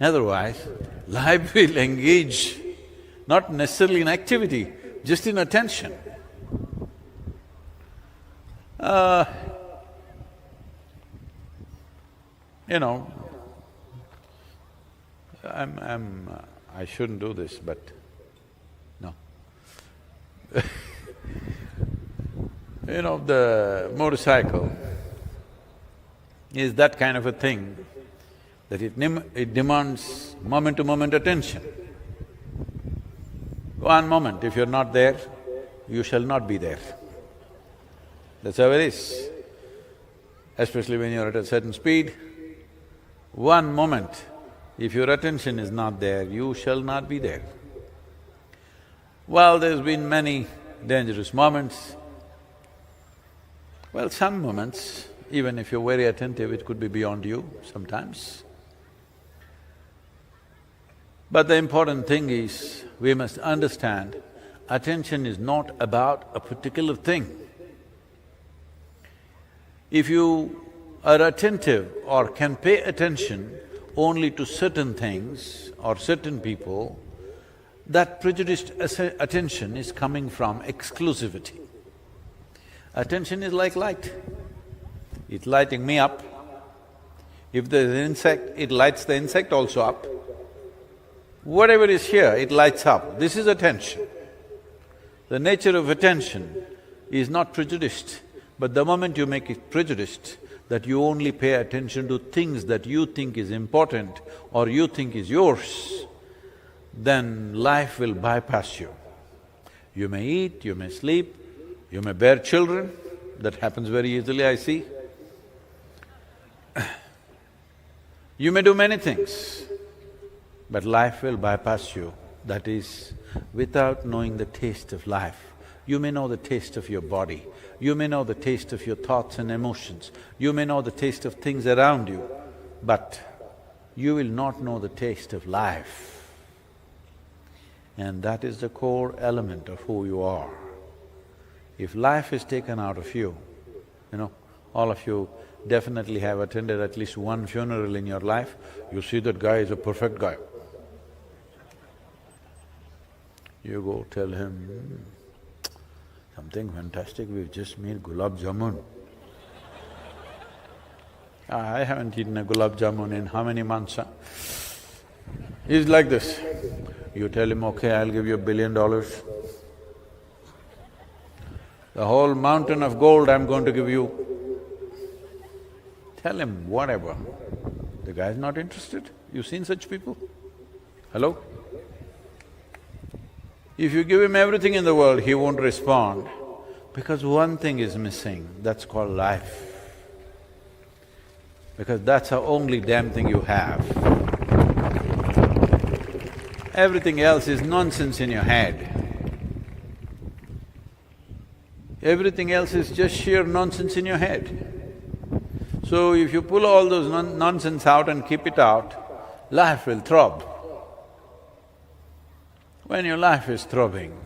Otherwise, life will engage, not necessarily in activity, just in attention. You know, I shouldn't do this, but no. You know, the motorcycle is that kind of a thing that it demands moment-to-moment attention. One moment, if you're not there, you shall not be there. That's how it is. Especially when you're at a certain speed, one moment, if your attention is not there, you shall not be there. Well, there's been many dangerous moments. Well, some moments, even if you're very attentive, it could be beyond you sometimes. But the important thing is, we must understand, attention is not about a particular thing. If you are attentive or can pay attention only to certain things or certain people, that prejudiced attention is coming from exclusivity. Attention is like light. It's lighting me up. If there's an insect, it lights the insect also up. Whatever is here, it lights up. This is attention. The nature of attention is not prejudiced, but the moment you make it prejudiced, that you only pay attention to things that you think is important or you think is yours, then life will bypass you. You may eat, you may sleep, you may bear children, that happens very easily, I see. You may do many things, but life will bypass you. That is, without knowing the taste of life. You may know the taste of your body, you may know the taste of your thoughts and emotions, you may know the taste of things around you, but you will not know the taste of life. And that is the core element of who you are. If life is taken out of you, you know, all of you definitely have attended at least one funeral in your life, you see that guy is a perfect guy. You go tell him, something fantastic, we've just made gulab jamun. I haven't eaten a gulab jamun in how many months, huh? He's like this. You tell him, okay, I'll give you $1 billion. The whole mountain of gold I'm going to give you. Tell him whatever. The guy's not interested. You've seen such people? Hello? If you give him everything in the world, he won't respond because one thing is missing, that's called life. Because that's the only damn thing you have. Everything else is nonsense in your head. Everything else is just sheer nonsense in your head. So if you pull all those nonsense out and keep it out, life will throb. When your life is throbbing,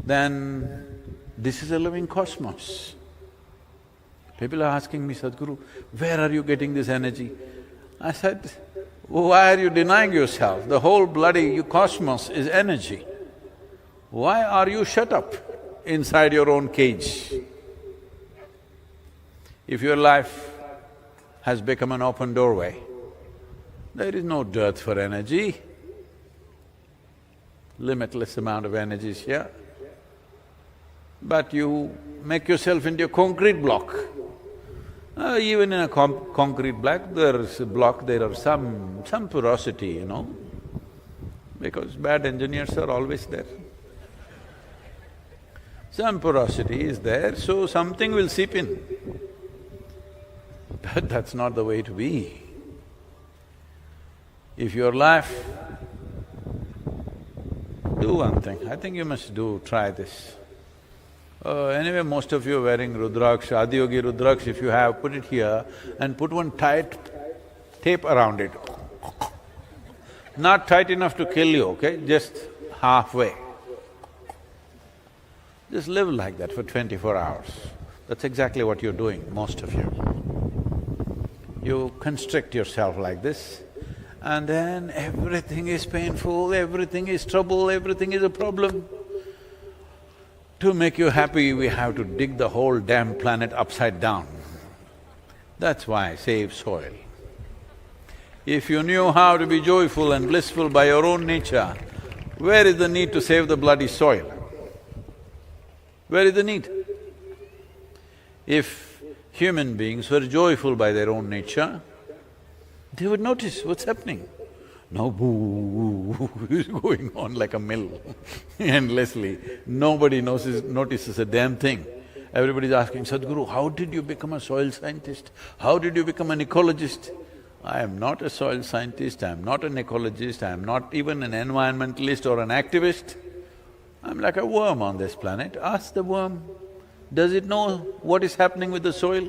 then this is a living cosmos. People are asking me, Sadhguru, where are you getting this energy? I said, why are you denying yourself? The whole bloody cosmos is energy. Why are you shut up inside your own cage? If your life has become an open doorway, there is no dearth for energy. Limitless amount of energy is here. But you make yourself into a concrete block. Even in a concrete block, there are some porosity, you know, because bad engineers are always there. Some porosity is there, so something will seep in. But that's not the way to be. If your life… Do one thing, I think you must try this. Anyway, most of you are wearing Rudraksh, Adiyogi Rudraksh, if you have, put it here and put one tight tape around it. Not tight enough to kill you, okay? Just halfway. Just live like that for 24 hours. That's exactly what you're doing, most of you. You constrict yourself like this, and then everything is painful, everything is trouble, everything is a problem. To make you happy, we have to dig the whole damn planet upside down. That's why save soil. If you knew how to be joyful and blissful by your own nature, where is the need to save the bloody soil? Where is the need? If human beings were joyful by their own nature, they would notice what's happening. Now boo is going on like a mill endlessly. Nobody notices a damn thing. Everybody's asking, Sadhguru, how did you become a soil scientist? How did you become an ecologist? I am not a soil scientist, I am not an ecologist, I am not even an environmentalist or an activist. I'm like a worm on this planet. Ask the worm, does it know what is happening with the soil?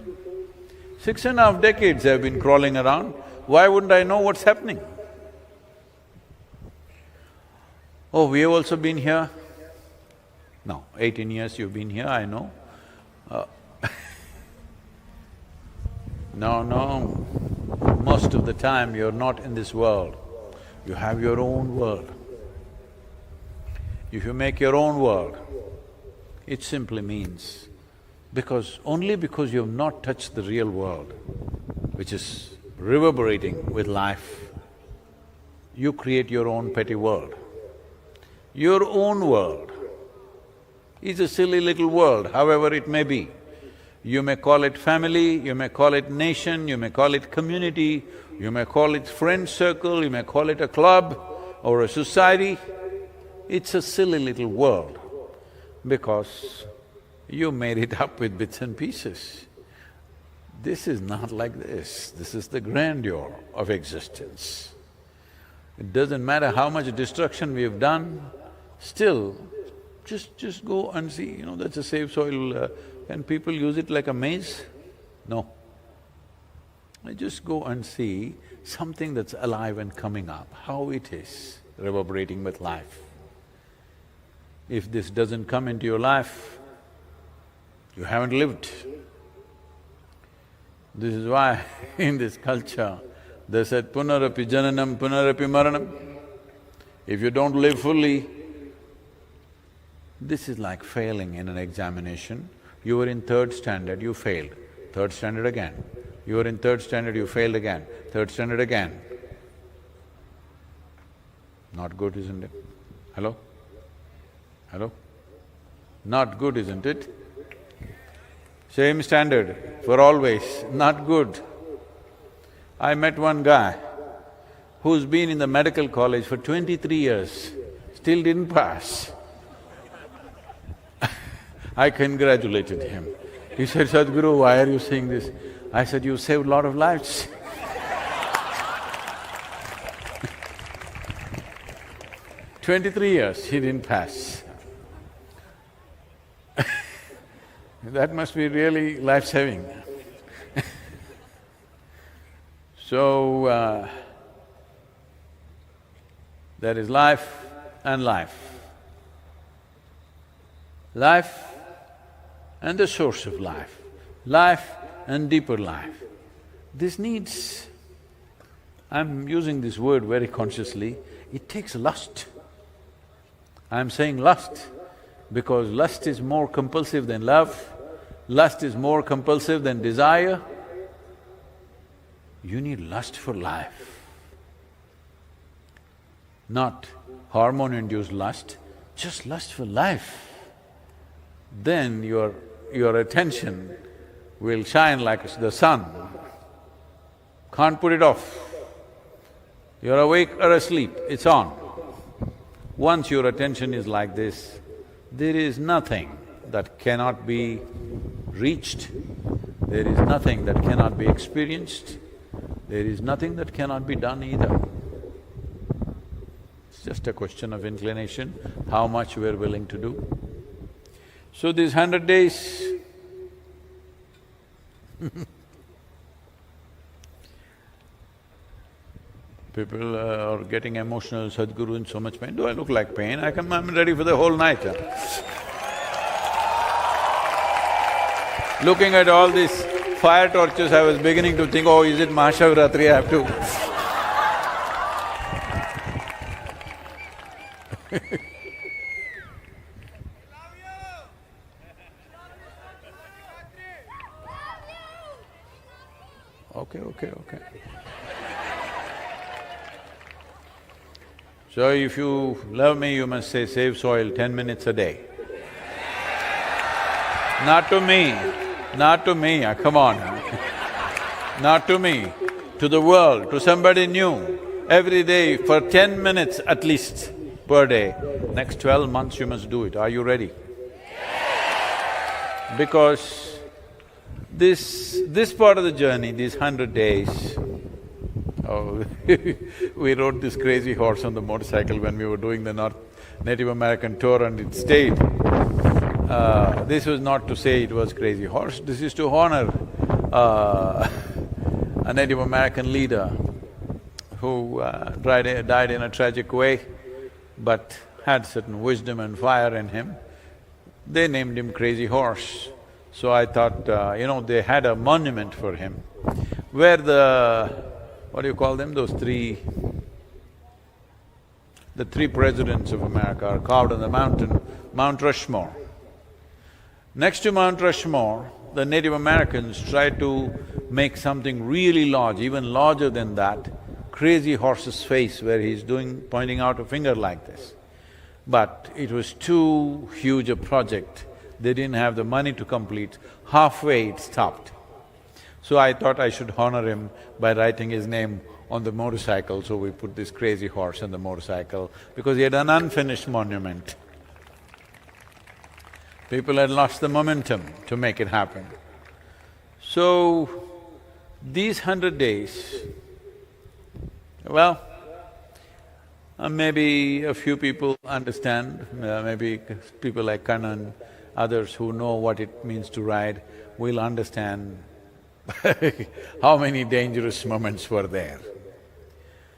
6.5 decades I've been crawling around, why wouldn't I know what's happening? Oh, we have also been here? No, 18 years you've been here, I know. No, most of the time you're not in this world, you have your own world. If you make your own world, it simply means only because you have not touched the real world, which is reverberating with life, you create your own petty world. Your own world is a silly little world, however it may be. You may call it family, you may call it nation, you may call it community, you may call it friend circle, you may call it a club or a society. It's a silly little world because you made it up with bits and pieces. This is not like this is the grandeur of existence. It doesn't matter how much destruction we've done, still, just go and see, you know, that's a safe soil. Can people use it like a maze? No. Just go and see something that's alive and coming up, how it is reverberating with life. If this doesn't come into your life, you haven't lived. This is why in this culture, they said, punarapi jananam, punarapi maranam. If you don't live fully, this is like failing in an examination. You were in 3rd standard, you failed. 3rd standard again. You were in 3rd standard, you failed again. 3rd standard again. Not good, isn't it? Hello? Hello? Not good, isn't it? Same standard, for always, not good. I met one guy who's been in the medical college for 23 years, still didn't pass. I congratulated him. He said, Sadhguru, why are you saying this? I said, you saved a lot of lives. "23 years, he didn't pass." That must be really life-saving. So, there is life and life. Life and the source of life, life and deeper life. This needs… I'm using this word very consciously, it takes lust. I'm saying lust because lust is more compulsive than love, lust is more compulsive than desire. You need lust for life, not hormone-induced lust, just lust for life. Then your attention will shine like the sun. Can't put it off. You're awake or asleep, it's on. Once your attention is like this, there is nothing that cannot be reached, there is nothing that cannot be experienced, there is nothing that cannot be done either. It's just a question of inclination, how much we're willing to do. So these 100 days, people are getting emotional, Sadhguru in so much pain. Do I look like pain? I'm ready for the whole night. Looking at all these fire torches, I was beginning to think, oh, is it Mahashivratri I have to… Okay. So if you love me, you must say, save soil 10 minutes a day. Not to me, come on. Not to me, to the world, to somebody new. Every day for 10 minutes at least per day. Next 12 months you must do it. Are you ready? Because this part of the journey, these 100 days, oh, we rode this crazy horse on the motorcycle when we were doing the Native American tour and it stayed. This was not to say it was crazy horse, this is to honor a Native American leader who died in a tragic way, but had certain wisdom and fire in him. They named him Crazy Horse. So I thought, they had a monument for him where what do you call them, the three presidents of America are carved on the mountain, Mount Rushmore. Next to Mount Rushmore, the Native Americans tried to make something really large, even larger than that, Crazy Horse's face where he's pointing out a finger like this. But it was too huge a project, they didn't have the money to complete, halfway it stopped. So I thought I should honor him by writing his name on the motorcycle, so we put this Crazy Horse on the motorcycle because he had an unfinished monument. People had lost the momentum to make it happen. So, these 100 days, well, maybe a few people understand, maybe people like Kannan, others who know what it means to ride will understand how many dangerous moments were there.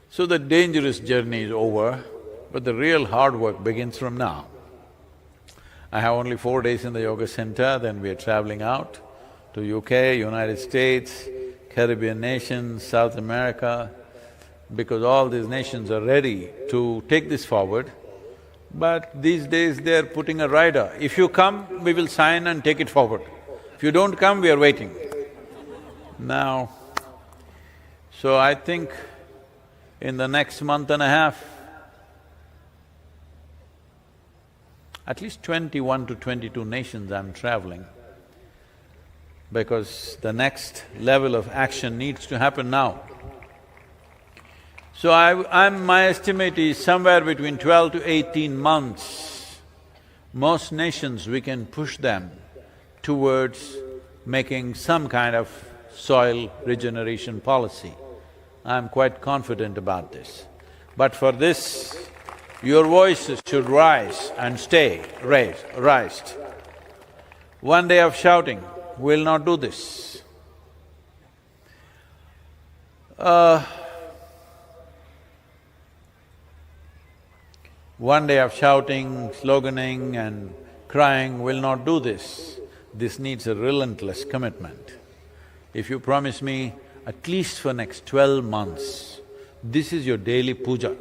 So the dangerous journey is over, but the real hard work begins from now. I have only 4 days in the yoga center, then we are traveling out to UK, United States, Caribbean nations, South America, because all these nations are ready to take this forward. But these days they're putting a rider. If you come, we will sign and take it forward. If you don't come, we are waiting. Now, so I think in the next month and a half, at least 21 to 22 nations I'm traveling. because the next level of action needs to happen now. So my estimate is somewhere between 12 to 18 months, most nations we can push them towards making some kind of soil regeneration policy. I'm quite confident about this. But for this, your voices should rise and stay raised. One day of shouting will not do this. One day of shouting, sloganing and crying will not do this. This needs a relentless commitment. If you promise me at least for next 12 months, this is your daily puja,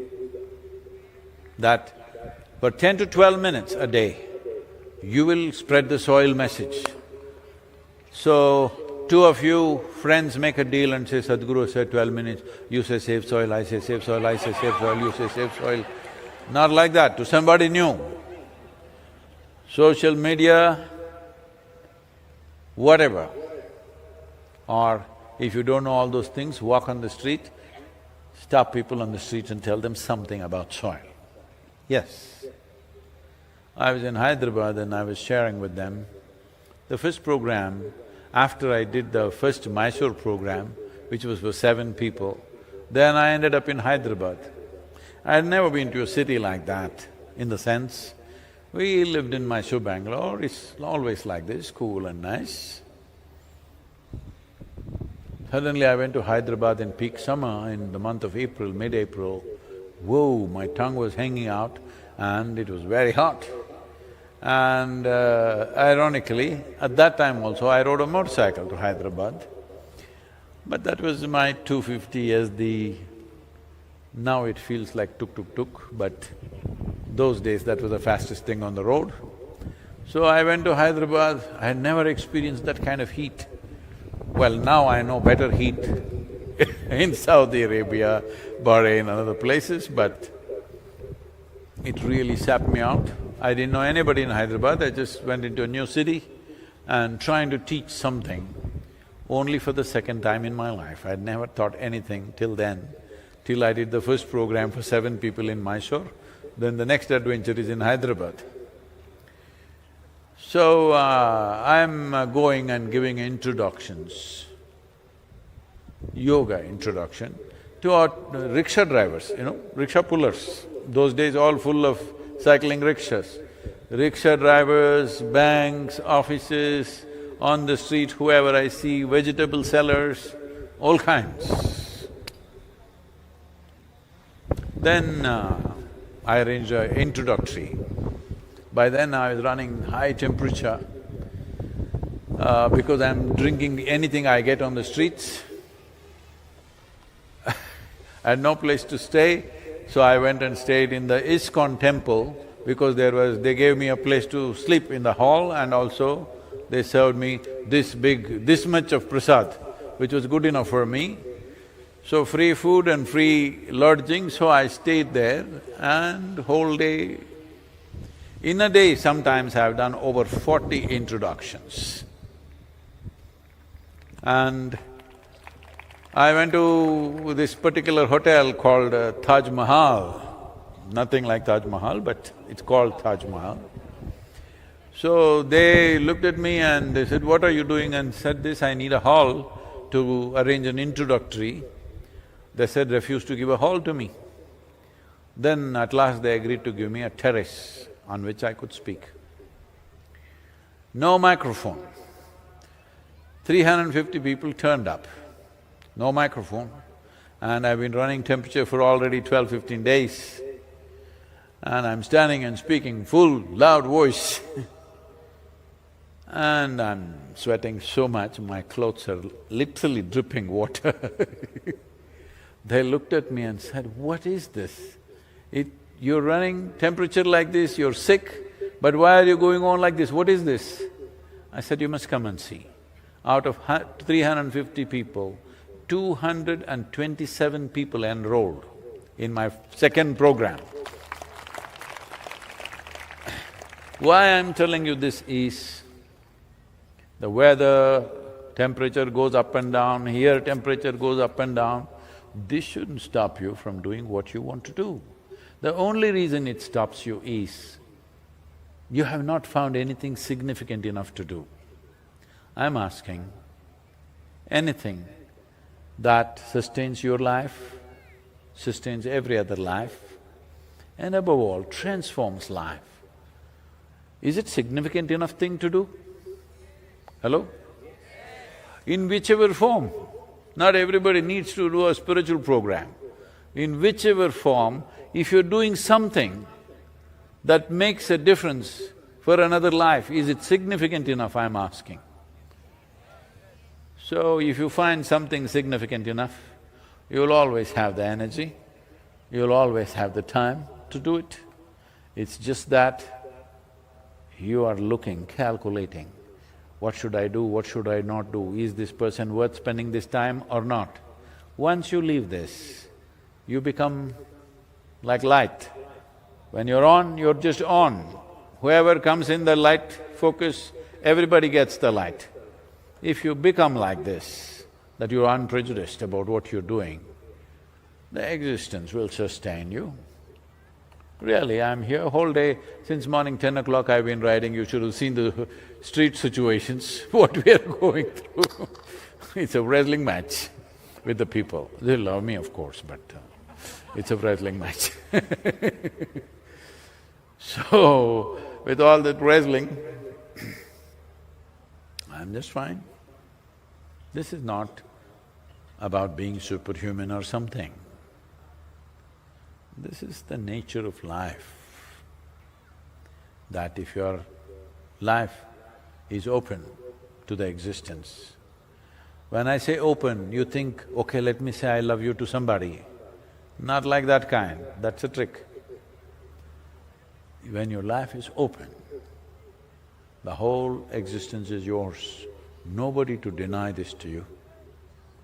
that for 10 to 12 minutes a day, you will spread the soil message. So, two of you friends make a deal and say, Sadhguru said 12 minutes, you say save soil, I say save soil, I say save soil, you say save soil. Not like that, to somebody new. Social media, whatever. Or if you don't know all those things, walk on the street, stop people on the street and tell them something about soil. Yes. I was in Hyderabad and I was sharing with them the first program, after I did the first Mysore program, which was for 7 people, then I ended up in Hyderabad. I had never been to a city like that, in the sense, we lived in Mysore, Bangalore, it's always like this, cool and nice. Suddenly I went to Hyderabad in peak summer, in the month of April, mid-April. Whoa, my tongue was hanging out and it was very hot. And ironically, at that time also I rode a motorcycle to Hyderabad. But that was my 250 as the… Now it feels like tuk-tuk-tuk, but those days that was the fastest thing on the road. So I went to Hyderabad, I had never experienced that kind of heat. Well, now I know better heat in Saudi Arabia, Bahrain and other places, but it really sapped me out. I didn't know anybody in Hyderabad, I just went into a new city and trying to teach something only for the second time in my life. I'd never taught anything till then, till I did the first program for 7 people in Mysore, then the next adventure is in Hyderabad. So, I'm going and giving introductions, yoga introduction, to our rickshaw drivers, rickshaw pullers. Those days all full of cycling rickshaws. Rickshaw drivers, banks, offices, on the street whoever I see, vegetable sellers, all kinds. Then I arranged an introductory. By then I was running high temperature because I'm drinking anything I get on the streets. I had no place to stay, so I went and stayed in the ISKCON temple because they gave me a place to sleep in the hall and also they served me this much of prasad, which was good enough for me. So free food and free lodging, so I stayed there and whole day. In a day, sometimes I've done over 40 introductions. And I went to this particular hotel called Taj Mahal. Nothing like Taj Mahal, but it's called Taj Mahal. So they looked at me and they said, what are you doing? And said this, I need a hall to arrange an introductory. They said, refuse to give a hall to me. Then at last they agreed to give me a terrace on which I could speak. No microphone. 350 people turned up, no microphone. And I've been running temperature for already 12-15 days. And I'm standing and speaking full, loud voice and I'm sweating so much, my clothes are literally dripping water. They looked at me and said, what is this? You're running temperature like this, you're sick, but why are you going on like this? What is this? I said, you must come and see. Out of 350 people, 227 people enrolled in my second program. Why I'm telling you this is, the weather, temperature goes up and down, here temperature goes up and down. This shouldn't stop you from doing what you want to do. The only reason it stops you is you have not found anything significant enough to do. I'm asking, anything that sustains your life, sustains every other life, and above all, transforms life. Is it significant enough thing to do? Hello? In whichever form, not everybody needs to do a spiritual program. In whichever form, if you're doing something that makes a difference for another life, is it significant enough, I'm asking. So if you find something significant enough, you'll always have the energy, you'll always have the time to do it. It's just that you are looking, calculating, what should I do, what should I not do, is this person worth spending this time or not? Once you leave this, you become like light. When you're on, you're just on. Whoever comes in the light focus, everybody gets the light. If you become like this, that you're unprejudiced about what you're doing, the existence will sustain you. Really, I'm here whole day, since morning 10 o'clock I've been riding, you should have seen the street situations, what we are going through. It's a wrestling match with the people. They love me, of course, but it's a wrestling match. So, with all that wrestling, I'm just fine. This is not about being superhuman or something. This is the nature of life, that if your life is open to the existence, when I say open, you think, okay, let me say I love you to somebody. Not like that kind, that's a trick. When your life is open, the whole existence is yours. Nobody to deny this to you.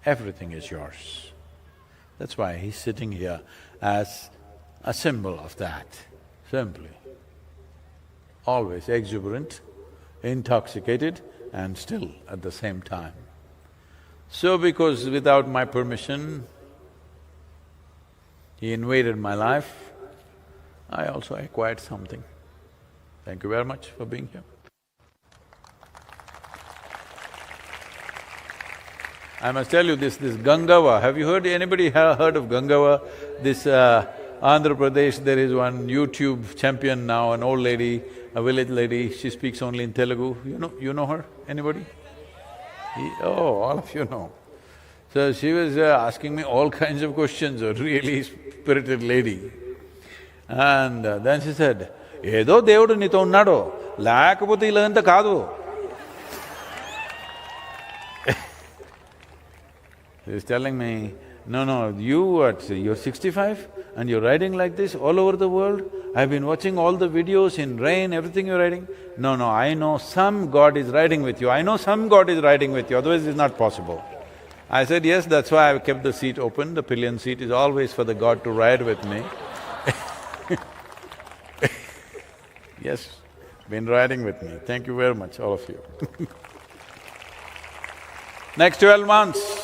Everything is yours. That's why he's sitting here as a symbol of that, simply. Always exuberant, intoxicated, and still at the same time. So because without my permission, he invaded my life, I also acquired something. Thank you very much for being here. I must tell you this Gangava, have you heard, anybody heard of Gangava? This Andhra Pradesh, there is one YouTube champion now, an old lady, a village lady, she speaks only in Telugu. You know her? Anybody? Oh, all of you know. So she was asking me all kinds of questions, a really spirited lady. And then she said, Edo Devudu nito unnado, lekapothe ilanta kaadu. He was telling me, no, you're 65 and you're riding like this all over the world? I've been watching all the videos in rain, everything you're riding. No, I know some God is riding with you, I know some God is riding with you, otherwise it's not possible. I said, yes, that's why I've kept the seat open, the pillion seat is always for the God to ride with me. Yes, been riding with me. Thank you very much, all of you. Next 12 months,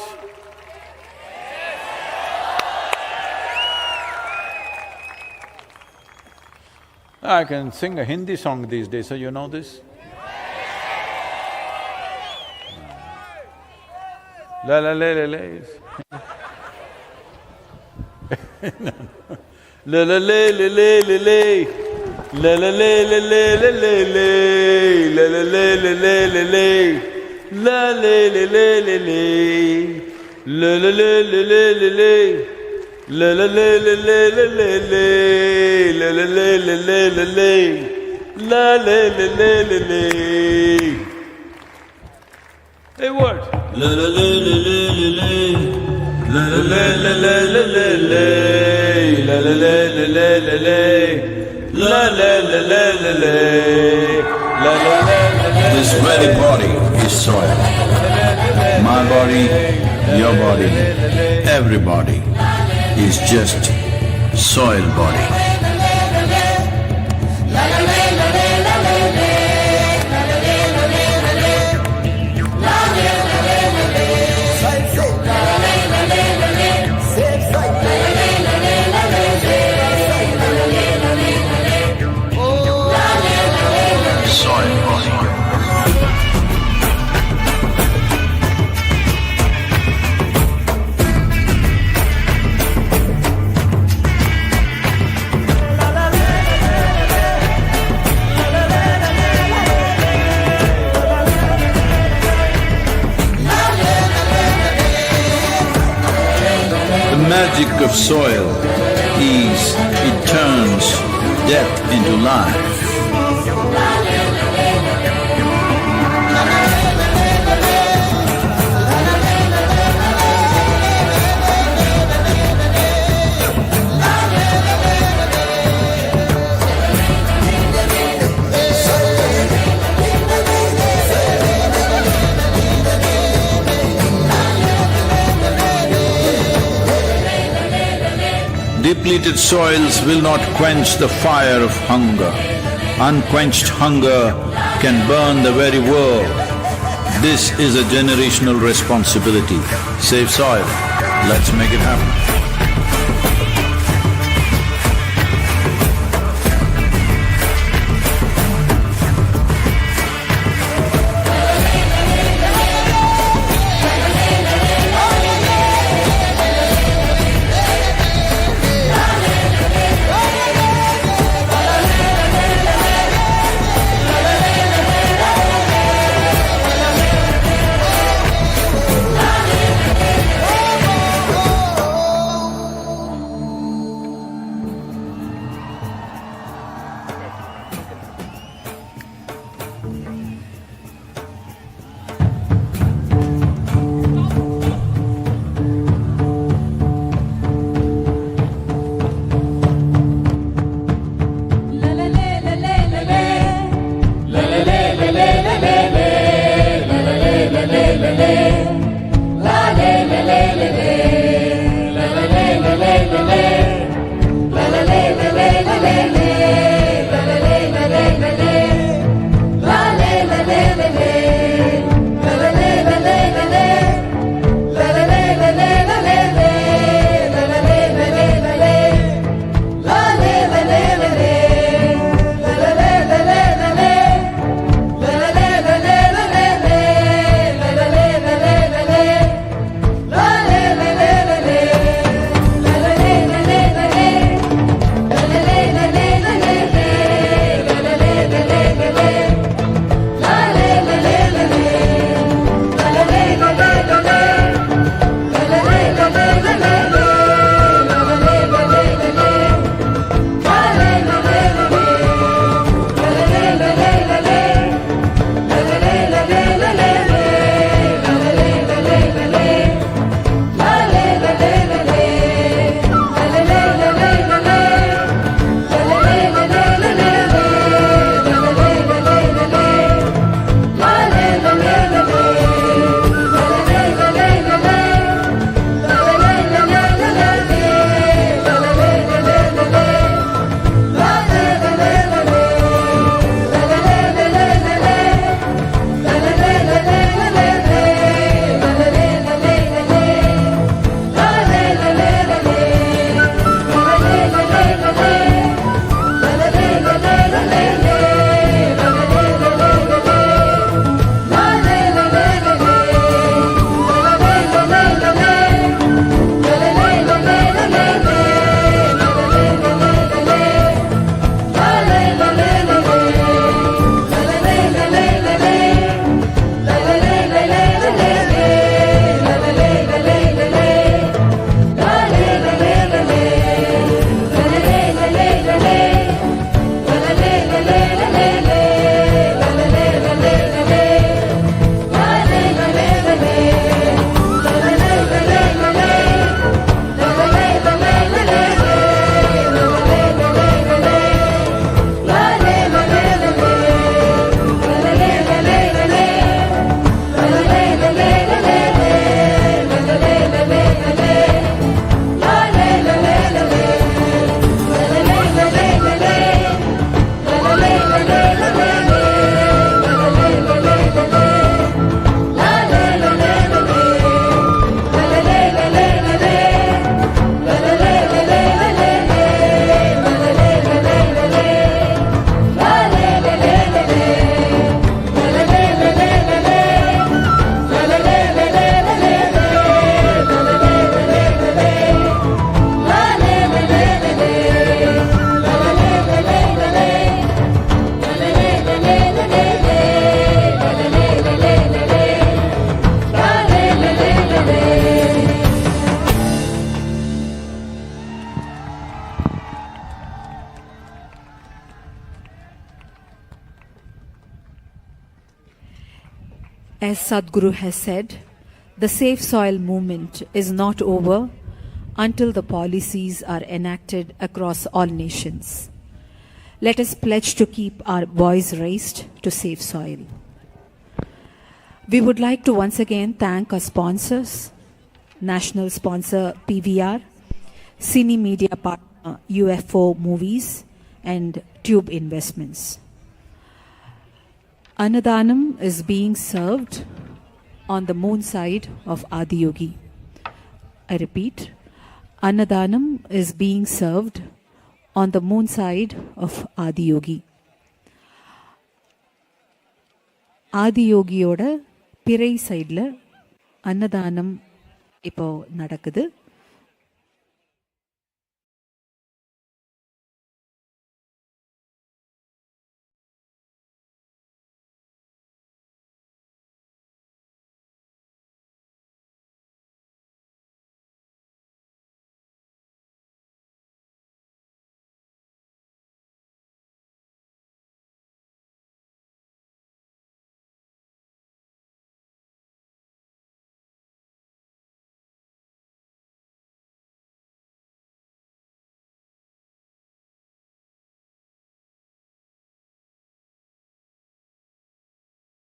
I can sing a Hindi song these days, so you know this? La la la la la. La la la la la la la. La la la la la la la la. La la la la la la la. La la la la la la. La la la la la la la. La la la la la la la la. La la la la la la la. La la la la la la. A word. La la la la la la la. La la la la la la la la. La la la la la la la. La la la la la la. La la la la la. This very body is soil. My body, your body, everybody is just soil body. magic of soil is it turns death into life. Depleted soils will not quench the fire of hunger. Unquenched hunger can burn the very world. This is a generational responsibility. Save soil. Let's make it happen. As Sadguru has said, the safe soil movement is not over until the policies are enacted across all nations. Let us pledge to keep our voice raised to save soil. We would like to once again thank our sponsors, national sponsor PVR, Cine Media partner UFO Movies, and Tube Investments. Annadanam is being served on the moon side of Adiyogi. I repeat, Annadanam is being served on the moon side of Adiyogi. Adiyogiyoda Pirai side la Annadanam இப்போ நடக்குது.